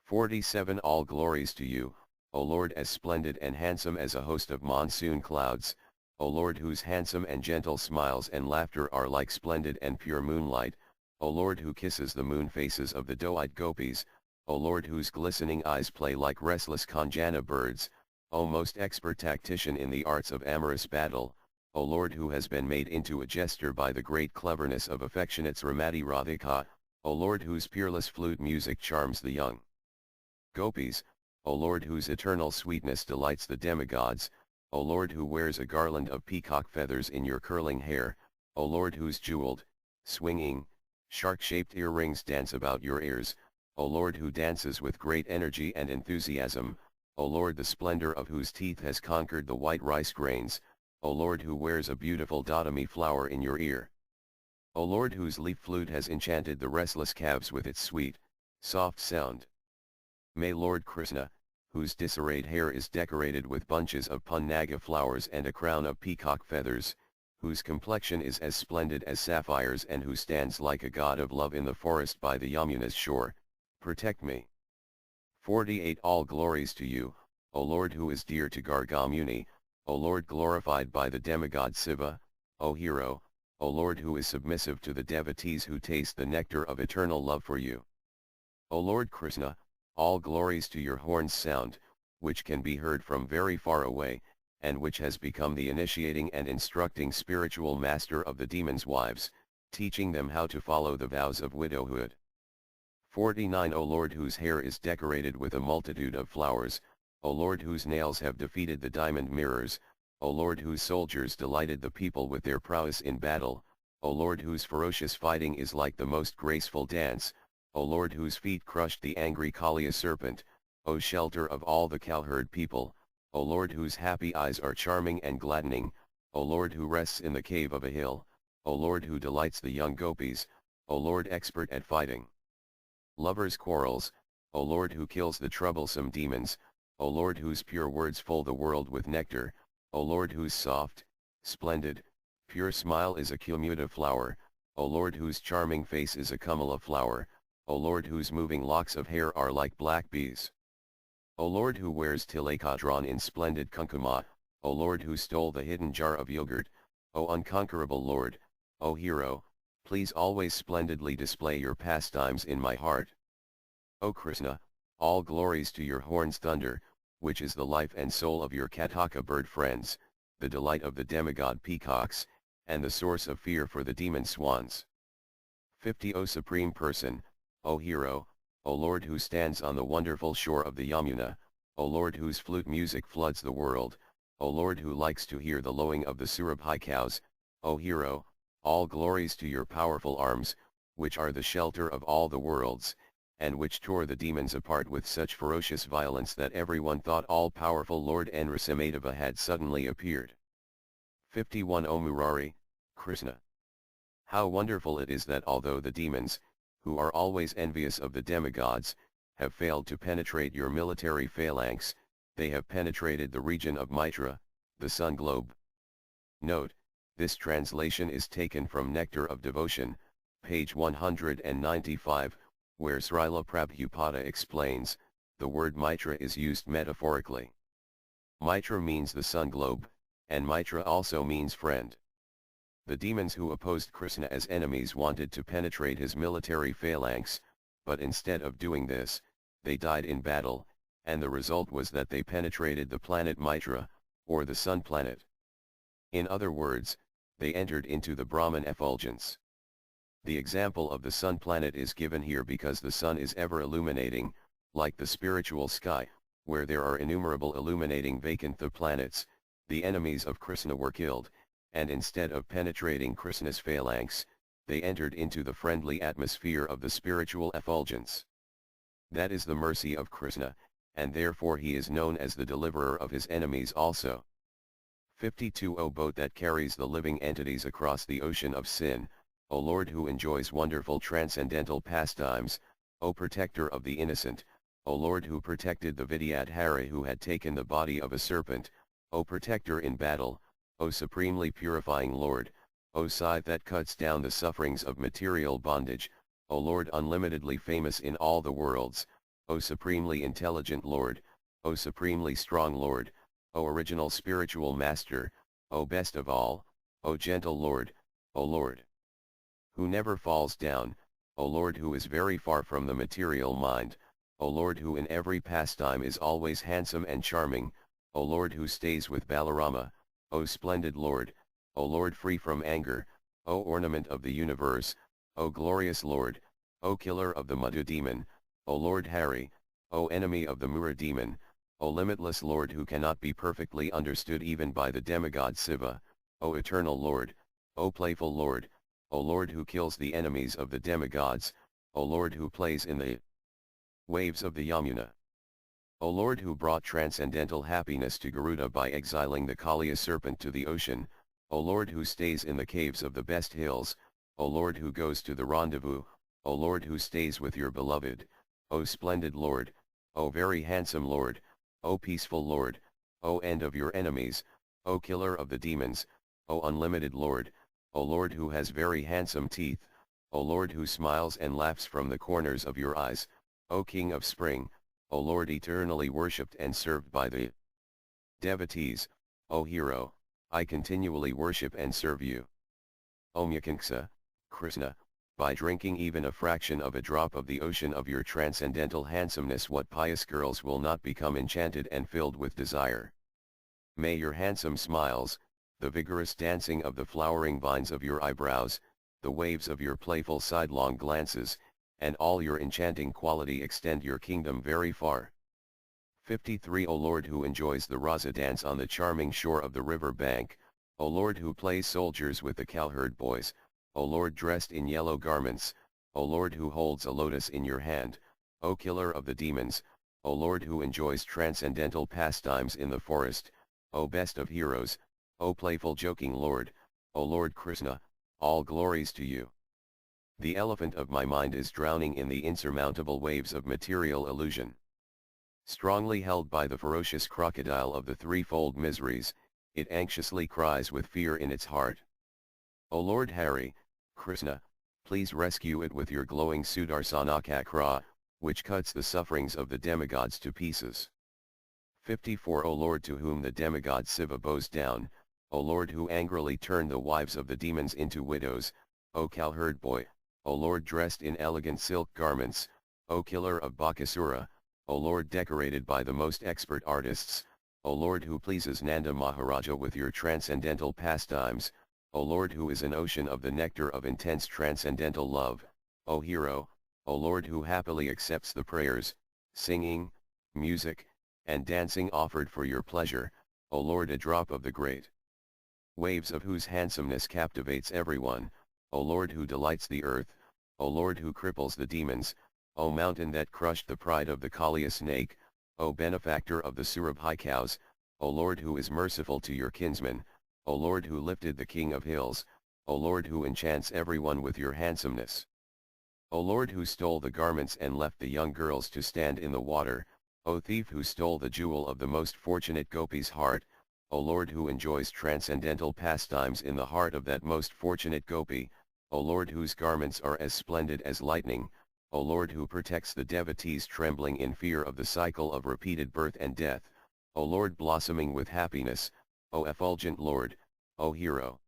47 All glories to you, O Lord, as splendid and handsome as a host of monsoon clouds, O Lord whose handsome and gentle smiles and laughter are like splendid and pure moonlight, O Lord who kisses the moon faces of the doe-eyed gopis, O Lord whose glistening eyes play like restless Kanjana birds, O most expert tactician in the arts of amorous battle, O Lord who has been made into a jester by the great cleverness of affectionate Srimati Radhika, O Lord whose peerless flute music charms the young gopis, O Lord whose eternal sweetness delights the demigods, O Lord who wears a garland of peacock feathers in your curling hair, O Lord whose jeweled, swinging, shark-shaped earrings dance about your ears, O Lord who dances with great energy and enthusiasm, O Lord the splendor of whose teeth has conquered the white rice grains, O Lord who wears a beautiful dadami flower in your ear. O Lord whose leaf flute has enchanted the restless calves with its sweet, soft sound. May Lord Krishna, whose disarrayed hair is decorated with bunches of punnaga flowers and a crown of peacock feathers, whose complexion is as splendid as sapphires and who stands like a god of love in the forest by the Yamuna's shore, protect me. 48 All glories to you, O Lord who is dear to Gargamuni, O Lord glorified by the demigod Siva, O hero, O Lord who is submissive to the devotees who taste the nectar of eternal love for you. O Lord Krishna, all glories to your horn's sound, which can be heard from very far away, and which has become the initiating and instructing spiritual master of the demons' wives, teaching them how to follow the vows of widowhood. 49 O Lord, whose hair is decorated with a multitude of flowers, O Lord, whose nails have defeated the diamond mirrors, O Lord, whose soldiers delighted the people with their prowess in battle, O Lord, whose ferocious fighting is like the most graceful dance, O Lord, whose feet crushed the angry Kaliya serpent, O shelter of all the cowherd people, O Lord, whose happy eyes are charming and gladdening, O Lord, who rests in the cave of a hill, O Lord, who delights the young gopis, O Lord, expert at fighting lovers' quarrels, O Lord, who kills the troublesome demons, O Lord, whose pure words fill the world with nectar, O Lord, whose soft, splendid, pure smile is a cumulative flower, O Lord, whose charming face is a kamala flower, O Lord, whose moving locks of hair are like black bees. O Lord, who wears tilaka drawn in splendid kunkuma, O Lord, who stole the hidden jar of yogurt, O unconquerable Lord, O hero, please always splendidly display your pastimes in my heart. O Krishna, all glories to your horn's thunder, which is the life and soul of your Kataka bird friends, the delight of the demigod peacocks, and the source of fear for the demon swans. 50 O Supreme Person, O hero, O Lord, who stands on the wonderful shore of the Yamuna, O Lord, whose flute music floods the world, O Lord, who likes to hear the lowing of the Surabhi cows, O hero, all glories to your powerful arms, which are the shelter of all the worlds, and which tore the demons apart with such ferocious violence that everyone thought all-powerful Lord Nrsimhadeva had suddenly appeared. 51 O Murari, Krishna. How wonderful it is that although the demons, who are always envious of the demigods, have failed to penetrate your military phalanx, they have penetrated the region of Mitra, the sun globe. Note, this translation is taken from Nectar of Devotion, page 195, where Srila Prabhupada explains, the word Mitra is used metaphorically. Mitra means the sun globe, and Mitra also means friend. The demons who opposed Krishna as enemies wanted to penetrate his military phalanx, but instead of doing this, they died in battle, and the result was that they penetrated the planet Mitra, or the sun planet. In other words, they entered into the Brahman effulgence. The example of the sun planet is given here because the sun is ever illuminating, like the spiritual sky, where there are innumerable illuminating Vaikuntha planets. The enemies of Krishna were killed, and instead of penetrating Krishna's phalanx, they entered into the friendly atmosphere of the spiritual effulgence. That is the mercy of Krishna, and therefore he is known as the deliverer of his enemies also. 52 O boat that carries the living entities across the ocean of sin, O Lord, who enjoys wonderful transcendental pastimes, O protector of the innocent, O Lord, who protected the Vidyadhari who had taken the body of a serpent, O protector in battle, O supremely purifying Lord, O scythe that cuts down the sufferings of material bondage, O Lord, unlimitedly famous in all the worlds, O supremely intelligent Lord, O supremely strong Lord, O original spiritual master, O best of all, O gentle Lord, O Lord, who never falls down, O Lord, who is very far from the material mind, O Lord, who in every pastime is always handsome and charming, O Lord, who stays with Balarama, O splendid Lord, O Lord free from anger, O ornament of the universe, O glorious Lord, O killer of the Madhu demon, O Lord Hari, O enemy of the Mura demon, O limitless Lord who cannot be perfectly understood even by the demigod Siva, O eternal Lord, O playful Lord, O Lord who kills the enemies of the demigods, O Lord who plays in the waves of the Yamuna. O Lord who brought transcendental happiness to Garuda by exiling the Kaliya serpent to the ocean, O Lord who stays in the caves of the best hills, O Lord who goes to the rendezvous, O Lord who stays with your beloved, O splendid Lord, O very handsome Lord, O peaceful Lord, O end of your enemies, O killer of the demons, O unlimited Lord, O Lord who has very handsome teeth, O Lord who smiles and laughs from the corners of your eyes, O King of Spring, O Lord eternally worshipped and served by the devotees, O hero, I continually worship and serve you. O Mukhanksa, Krishna, by drinking even a fraction of a drop of the ocean of your transcendental handsomeness, what pious girls will not become enchanted and filled with desire? May your handsome smiles, the vigorous dancing of the flowering vines of your eyebrows, the waves of your playful sidelong glances, and all your enchanting quality extend your kingdom very far. 53. O Lord who enjoys the Rasa dance on the charming shore of the river bank, O Lord who plays soldiers with the cowherd boys, O Lord dressed in yellow garments, O Lord who holds a lotus in your hand, O killer of the demons, O Lord who enjoys transcendental pastimes in the forest, O best of heroes, O playful joking Lord, O Lord Krishna, all glories to you. The elephant of my mind is drowning in the insurmountable waves of material illusion. Strongly held by the ferocious crocodile of the threefold miseries, it anxiously cries with fear in its heart. O Lord Hari, Krishna, please rescue it with your glowing Sudarsana Chakra, which cuts the sufferings of the demigods to pieces. 54. O Lord to whom the demigod Siva bows down, O Lord who angrily turned the wives of the demons into widows, O cowherd boy, O Lord dressed in elegant silk garments, O killer of Bakasura, O Lord decorated by the most expert artists, O Lord who pleases Nanda Maharaja with your transcendental pastimes, O Lord who is an ocean of the nectar of intense transcendental love, O hero, O Lord who happily accepts the prayers, singing, music, and dancing offered for your pleasure, O Lord a drop of the great waves of whose handsomeness captivates everyone, O Lord who delights the earth, O Lord who cripples the demons, O mountain that crushed the pride of the Kaliya snake, O benefactor of the Surabhi cows, O Lord who is merciful to your kinsmen, O Lord who lifted the King of hills, O Lord who enchants everyone with your handsomeness. O Lord who stole the garments and left the young girls to stand in the water, O thief who stole the jewel of the most fortunate gopi's heart, O Lord who enjoys transcendental pastimes in the heart of that most fortunate gopi, O Lord whose garments are as splendid as lightning, O Lord who protects the devotees trembling in fear of the cycle of repeated birth and death, O Lord blossoming with happiness, O effulgent Lord, O hero.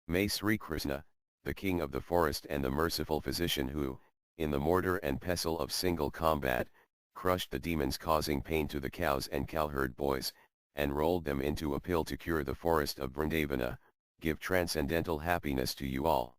May Sri Krishna, the king of the forest and the merciful physician who, in the mortar and pestle of single combat, crushed the demons causing pain to the cows and cowherd boys, and rolled them into a pill to cure the forest of Vrindavana, give transcendental happiness to you all.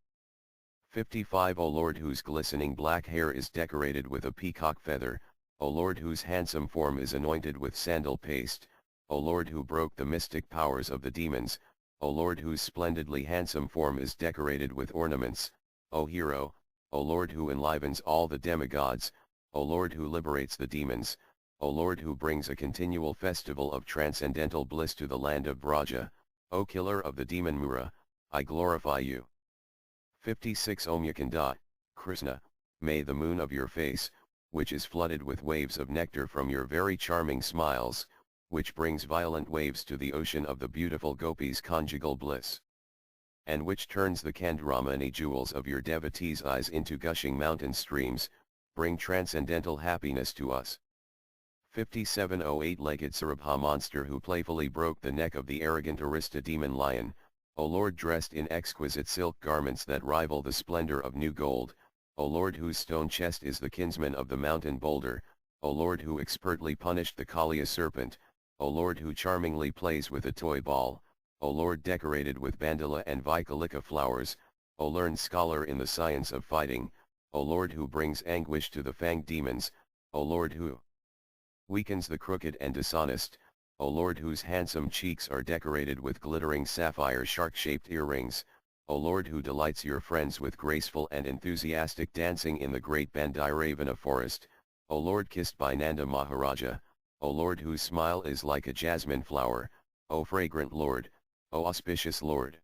55. O Lord whose glistening black hair is decorated with a peacock feather, O Lord whose handsome form is anointed with sandal paste, O Lord who broke the mystic powers of the demons, O Lord whose splendidly handsome form is decorated with ornaments, O hero, O Lord who enlivens all the demigods, O Lord who liberates the demons, O Lord who brings a continual festival of transcendental bliss to the land of Braja, O killer of the demon Mura, I glorify you. 56. O Mukunda, Krishna, may the moon of your face, which is flooded with waves of nectar from your very charming smiles, which brings violent waves to the ocean of the beautiful gopis' conjugal bliss, and which turns the Kandramani jewels of your devotees' eyes into gushing mountain streams, bring transcendental happiness to us. 57. O eight-legged Surabha monster who playfully broke the neck of the arrogant Arista demon lion, O Lord dressed in exquisite silk garments that rival the splendor of new gold, O Lord whose stone chest is the kinsman of the mountain boulder, O Lord who expertly punished the Kaliya serpent, O Lord who charmingly plays with a toy ball, O Lord decorated with bandala and Vikalika flowers, O learned scholar in the science of fighting, O Lord who brings anguish to the fanged demons, O Lord who weakens the crooked and dishonest, O Lord whose handsome cheeks are decorated with glittering sapphire shark-shaped earrings, O Lord who delights your friends with graceful and enthusiastic dancing in the great Bandairavana forest, O Lord kissed by Nanda Maharaja, O Lord whose smile is like a jasmine flower, O fragrant Lord, O auspicious Lord.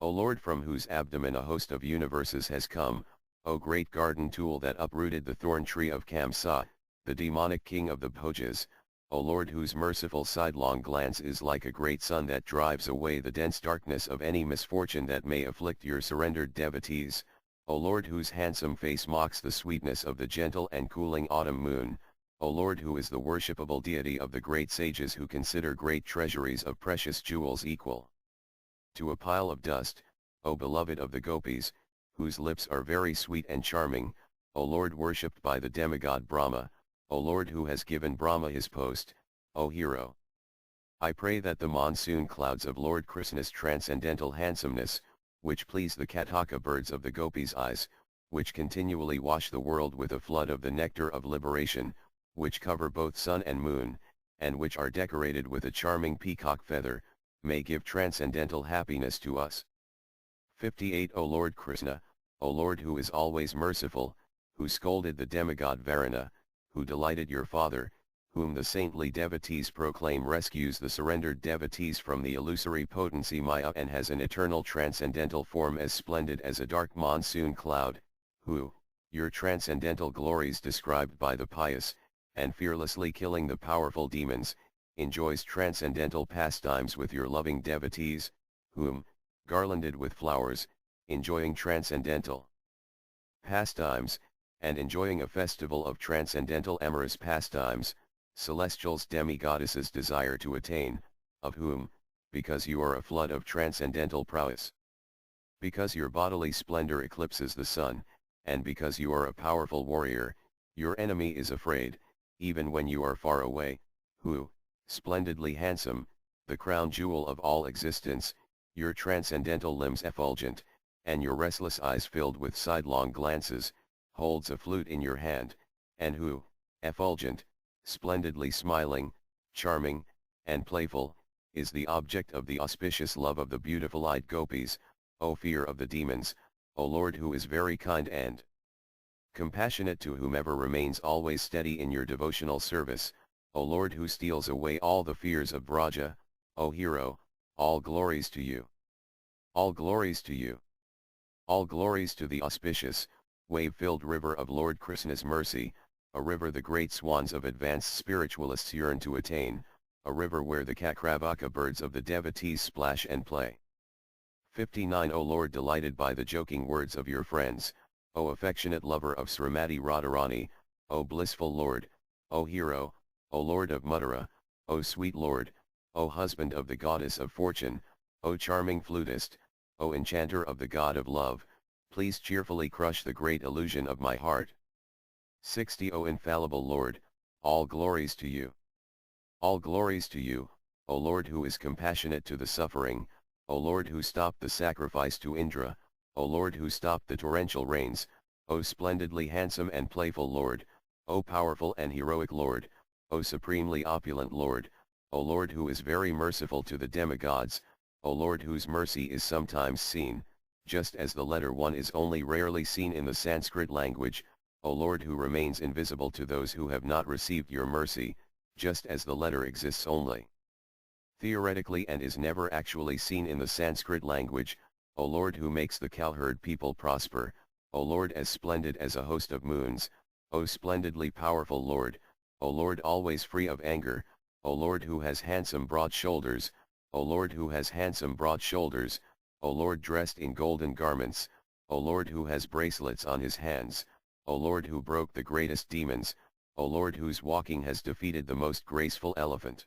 O Lord from whose abdomen a host of universes has come, O great garden tool that uprooted the thorn tree of Kamsa, the demonic king of the Bhojas, O Lord whose merciful sidelong glance is like a great sun that drives away the dense darkness of any misfortune that may afflict your surrendered devotees, O Lord whose handsome face mocks the sweetness of the gentle and cooling autumn moon, O Lord who is the worshipable deity of the great sages who consider great treasuries of precious jewels equal to a pile of dust, O beloved of the gopis, whose lips are very sweet and charming, O Lord worshipped by the demigod Brahma, O Lord who has given Brahma his post, O hero. I pray that the monsoon clouds of Lord Krishna's transcendental handsomeness, which please the Kataka birds of the gopis' eyes, which continually wash the world with a flood of the nectar of liberation, which cover both sun and moon, and which are decorated with a charming peacock feather, may give transcendental happiness to us. 58 O Lord Krishna, O Lord who is always merciful, who scolded the demigod Varuna, who delighted your father, whom the saintly devotees proclaim rescues the surrendered devotees from the illusory potency Maya and has an eternal transcendental form as splendid as a dark monsoon cloud, who, your transcendental glories described by the pious, and fearlessly killing the powerful demons, enjoys transcendental pastimes with your loving devotees, whom, garlanded with flowers, enjoying transcendental pastimes, and enjoying a festival of transcendental amorous pastimes, celestials demigoddesses desire to attain, of whom, because you are a flood of transcendental prowess, because your bodily splendor eclipses the sun, and because you are a powerful warrior, your enemy is afraid, even when you are far away, who, splendidly handsome, the crown jewel of all existence, your transcendental limbs effulgent, and your restless eyes filled with sidelong glances, holds a flute in your hand, and who, effulgent, splendidly smiling, charming, and playful, is the object of the auspicious love of the beautiful-eyed gopis, O fear of the demons, O Lord who is very kind and compassionate to whomever remains always steady in your devotional service, O Lord who steals away all the fears of Braja, O hero, all glories to you. All glories to you. All glories to the auspicious, wave-filled river of Lord Krishna's mercy, a river the great swans of advanced spiritualists yearn to attain, a river where the Kakravaka birds of the devotees splash and play. 59 O Lord delighted by the joking words of your friends, O affectionate lover of Srimati Radharani, O blissful Lord, O hero, O Lord of Mathura, O sweet Lord, O husband of the goddess of fortune, O charming flutist, O enchanter of the god of love, please cheerfully crush the great illusion of my heart. 60 O infallible Lord, all glories to you. All glories to you, O Lord who is compassionate to the suffering, O Lord who stopped the sacrifice to Indra, O Lord who stopped the torrential rains, O splendidly handsome and playful Lord, O powerful and heroic Lord, O supremely opulent Lord, O Lord who is very merciful to the demigods, O Lord whose mercy is sometimes seen, just as the letter one is only rarely seen in the Sanskrit language, O Lord who remains invisible to those who have not received your mercy, just as the letter exists only theoretically and is never actually seen in the Sanskrit language, O Lord who makes the cowherd people prosper, O Lord as splendid as a host of moons, O splendidly powerful Lord, O Lord always free of anger, O Lord who has handsome broad shoulders, O Lord who has handsome broad shoulders, O Lord dressed in golden garments, O Lord who has bracelets on his hands, O Lord who broke the greatest demons, O Lord whose walking has defeated the most graceful elephant.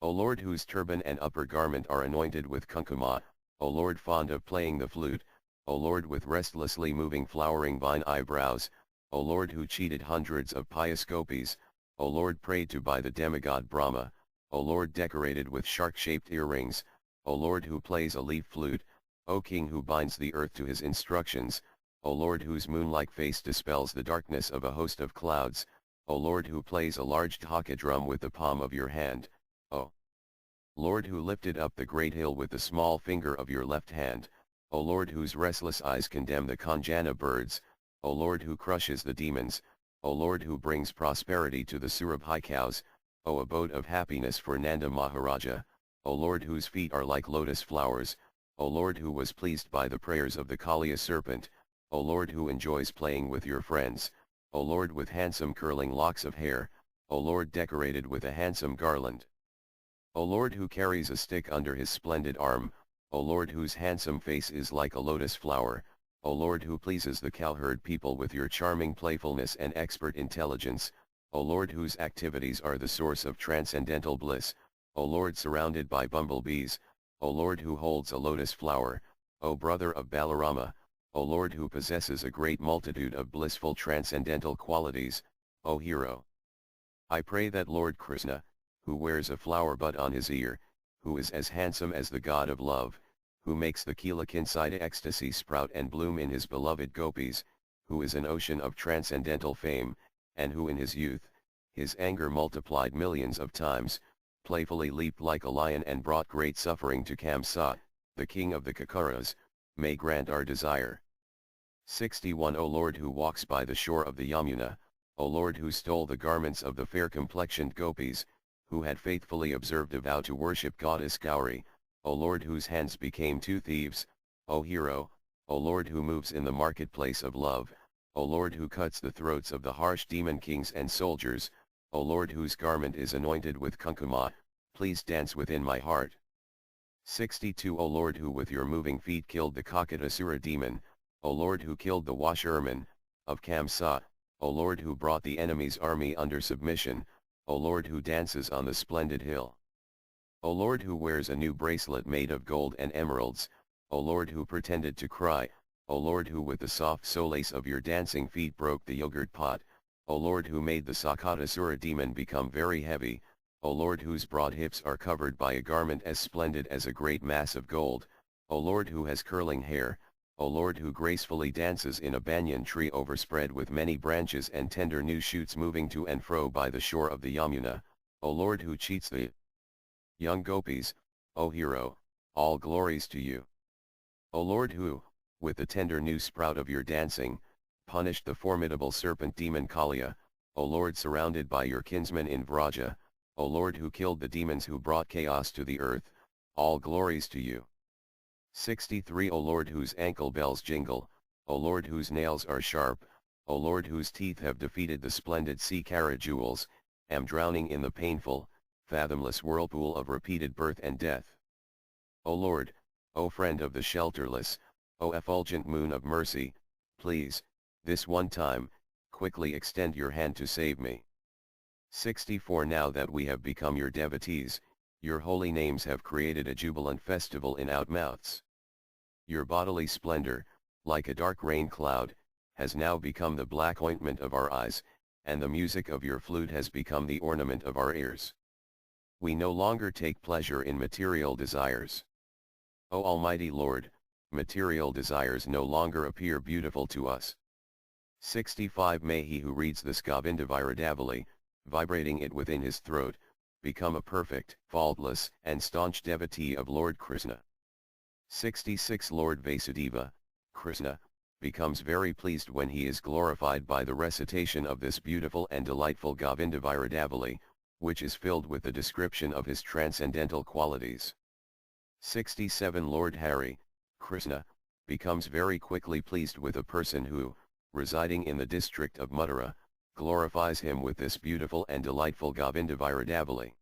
O Lord whose turban and upper garment are anointed with kunkuma, O Lord fond of playing the flute, O Lord with restlessly moving flowering vine eyebrows, O Lord who cheated hundreds of pious gopis, O Lord prayed to by the demigod Brahma, O Lord decorated with shark-shaped earrings, O Lord who plays a leaf flute, O King who binds the earth to his instructions, O Lord whose moon-like face dispels the darkness of a host of clouds, O Lord who plays a large dhaka drum with the palm of your hand, O Lord who lifted up the great hill with the small finger of your left hand, O Lord whose restless eyes condemn the Kanjana birds, O Lord who crushes the demons, O Lord who brings prosperity to the Surabhi cows, O abode of happiness for Nanda Maharaja, O Lord whose feet are like lotus flowers, O Lord who was pleased by the prayers of the Kaliya serpent, O Lord who enjoys playing with your friends, O Lord with handsome curling locks of hair, O Lord decorated with a handsome garland. O Lord who carries a stick under his splendid arm, O Lord whose handsome face is like a lotus flower, O Lord who pleases the cowherd people with your charming playfulness and expert intelligence, O Lord whose activities are the source of transcendental bliss, O Lord surrounded by bumblebees, O Lord who holds a lotus flower, O brother of Balarama, O Lord who possesses a great multitude of blissful transcendental qualities, O hero. I pray that Lord Krishna, who wears a flower bud on his ear, who is as handsome as the god of love, who makes the Kilakinsida ecstasy sprout and bloom in his beloved gopis, who is an ocean of transcendental fame, and who in his youth, his anger multiplied millions of times, playfully leaped like a lion and brought great suffering to Kamsa, the king of the Kakaras, may grant our desire. 61 O Lord who walks by the shore of the Yamuna, O Lord who stole the garments of the fair-complexioned gopis, who had faithfully observed a vow to worship goddess Gauri, O Lord whose hands became two thieves, O hero, O Lord who moves in the marketplace of love, O Lord who cuts the throats of the harsh demon kings and soldiers, O Lord whose garment is anointed with kunkuma, please dance within my heart. 62 O Lord who with your moving feet killed the Kakadasura demon, O Lord who killed the Washerman, of Kamsa, O Lord who brought the enemy's army under submission, O Lord who dances on the splendid hill. O Lord who wears a new bracelet made of gold and emeralds, O Lord who pretended to cry, O Lord who with the soft solace of your dancing feet broke the yogurt pot, O Lord who made the Sakadasura demon become very heavy, O Lord whose broad hips are covered by a garment as splendid as a great mass of gold, O Lord who has curling hair, O Lord who gracefully dances in a banyan tree overspread with many branches and tender new shoots moving to and fro by the shore of the Yamuna, O Lord who cheats the young gopis, O hero, all glories to you. O Lord who, with the tender new sprout of your dancing, punished the formidable serpent demon Kalia, O Lord surrounded by your kinsmen in Vraja, O Lord who killed the demons who brought chaos to the earth, all glories to you. 63 O Lord whose ankle bells jingle, O Lord whose nails are sharp, O Lord whose teeth have defeated the splendid sea carat jewels, am drowning in the painful, fathomless whirlpool of repeated birth and death. O Lord, O friend of the shelterless, O effulgent moon of mercy, please, this one time, quickly extend your hand to save me. 64 Now that we have become your devotees, your holy names have created a jubilant festival in our mouths. Your bodily splendor, like a dark rain cloud, has now become the black ointment of our eyes, and the music of your flute has become the ornament of our ears. We no longer take pleasure in material desires. O Almighty Lord, material desires no longer appear beautiful to us. 65 May he who reads this Govinda Virudali, vibrating it within his throat, become a perfect, faultless, and staunch devotee of Lord Krishna. 66 Lord Vasudeva, Krishna, becomes very pleased when he is glorified by the recitation of this beautiful and delightful Govinda Virudali, which is filled with the description of his transcendental qualities. 67 Lord Hari, Krishna, becomes very quickly pleased with a person who, residing in the district of Mathura, glorifies him with this beautiful and delightful Govinda Virudali.